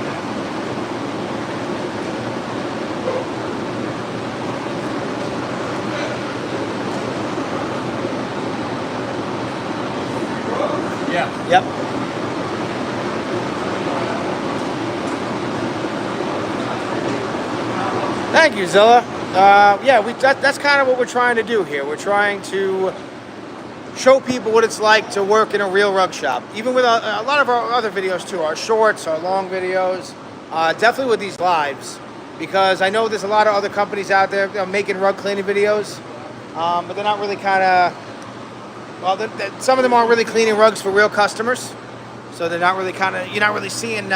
Yeah. Yep. Thank you, Zilla. Yeah, that's kind of what we're trying to do here. We're trying to show people what it's like to work in a real rug shop. Even with a lot of our other videos too, our shorts, our long videos, definitely with these lives, because I know there's a lot of other companies out there making rug cleaning videos, but they're not really some of them aren't really cleaning rugs for real customers, so they're not really you're not really seeing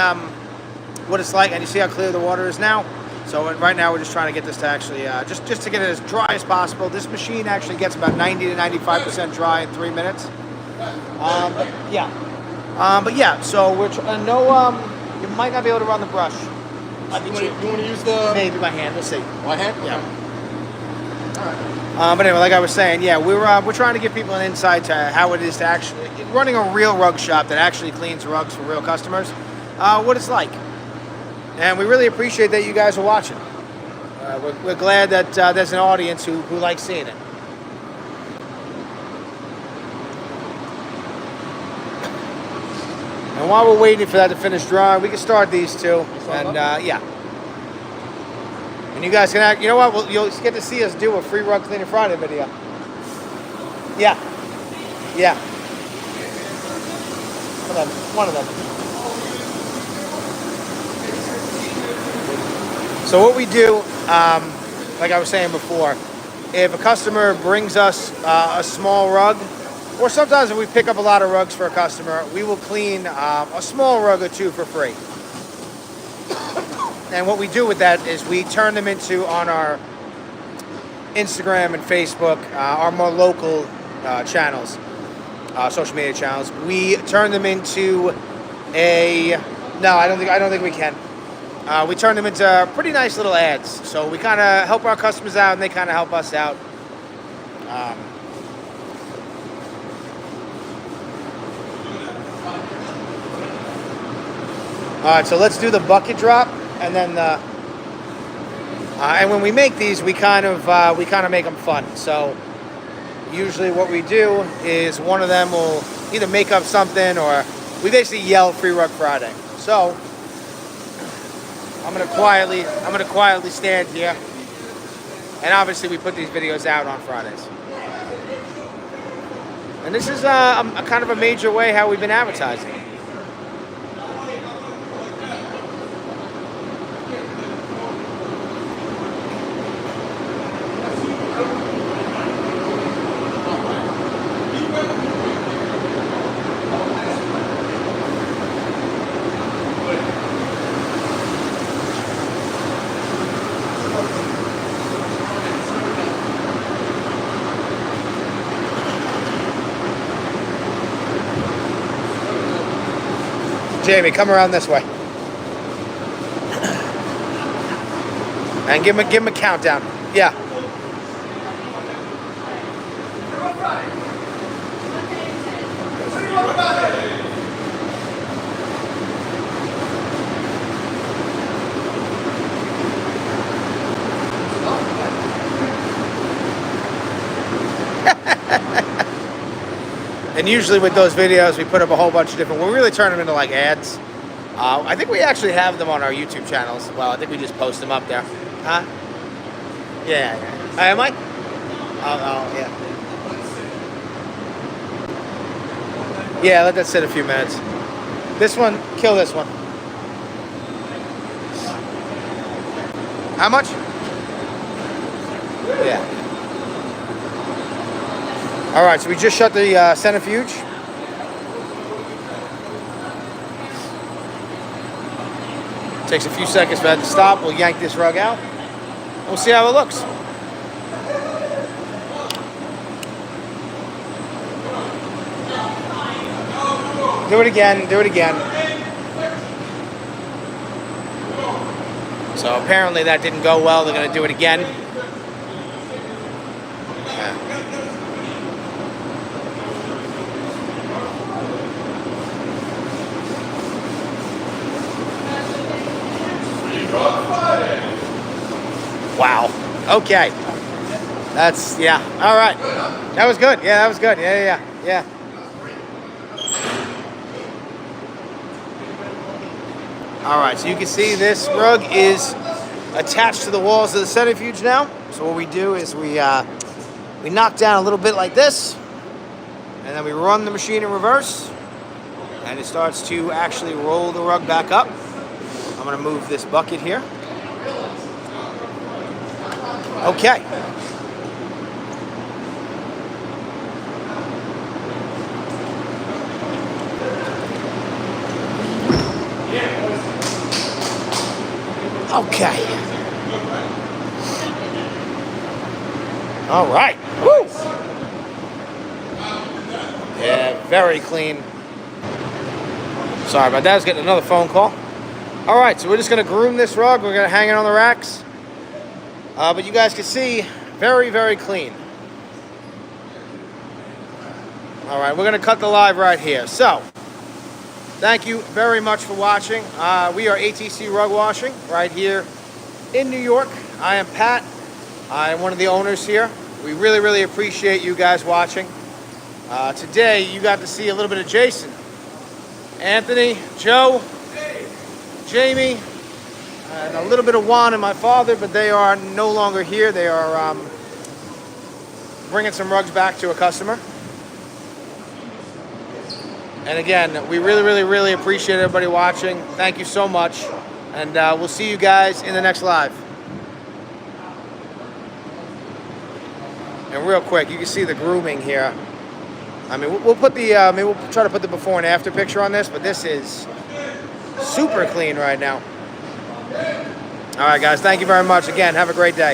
what it's like, and you see how clear the water is now. So right now we're just trying to get this to actually, just to get it as dry as possible. This machine actually gets about 90 to 95% dry in 3 minutes. But yeah, so you might not be able to run the brush. You want to use the... Maybe my hand, we'll see. My hand? Yeah. All right. But anyway, like I was saying, yeah, we're trying to give people an insight to how it is to actually, running a real rug shop that actually cleans rugs for real customers, what it's like. And we really appreciate that you guys are watching. We're glad that there's an audience who likes seeing it. And while we're waiting for that to finish drying, we can start these two. And yeah. And you guys can you know what? You'll get to see us do a free rug cleaning Friday video. Yeah. Yeah. One of them. So what we do, like I was saying before, if a customer brings us a small rug, or sometimes if we pick up a lot of rugs for a customer, we will clean a small rug or two for free. And what we do with that is we turn them into, on our Instagram and Facebook, our more local channels, social media channels, we turn them into no, I don't think we can. We turn them into pretty nice little ads. So we kind of help our customers out, and they kind of help us out. All right, so let's do the bucket drop, and then and when we make these, we kind of make them fun. So usually, what we do is one of them will either make up something, or we basically yell "Free Rug Friday." So I'm gonna quietly stand here, and obviously we put these videos out on Fridays. And this is a kind of a major way how we've been advertising. Jamie, come around this way. And give him a countdown. Yeah. And usually with those videos, we put up a whole bunch of different, we really turn them into like ads. I think we actually have them on our YouTube channel as well. I think we just post them up there. Huh? Yeah. Am I? Oh, yeah. Yeah, let that sit a few minutes. This one, kill this one. How much? Yeah. All right, so we just shut the centrifuge. Takes a few seconds for that to stop. We'll yank this rug out. We'll see how it looks. Do it again, do it again. So apparently that didn't go well. They're going to do it again. Wow. Okay. That's, yeah. All right. That was good. Yeah, that was good. Yeah. All right. So you can see this rug is attached to the walls of the centrifuge now. So what we do is we knock down a little bit like this, and then we run the machine in reverse, and it starts to actually roll the rug back up. I'm gonna move this bucket here. Okay. Okay. All right. Woo. Yeah, very clean. Sorry about that. I was getting another phone call. All right, so we're just going to groom this rug. We're going to hang it on the racks. But you guys can see, very, very clean. All right, we're going to cut the live right here. So, thank you very much for watching. We are ATC Rug Washing right here in New York. I am Pat. I am one of the owners here. We really, really appreciate you guys watching. Today, you got to see a little bit of Jason, Anthony, Joe, Jamie, and a little bit of Juan and my father, but they are no longer here. They are bringing some rugs back to a customer. And again, we really, really, really appreciate everybody watching. Thank you so much. And we'll see you guys in the next live. And real quick, you can see the grooming here. I mean, we'll put the, maybe we'll try to put the before and after picture on this, but this is super clean right now. All right, guys, thank you very much. Again, have a great day.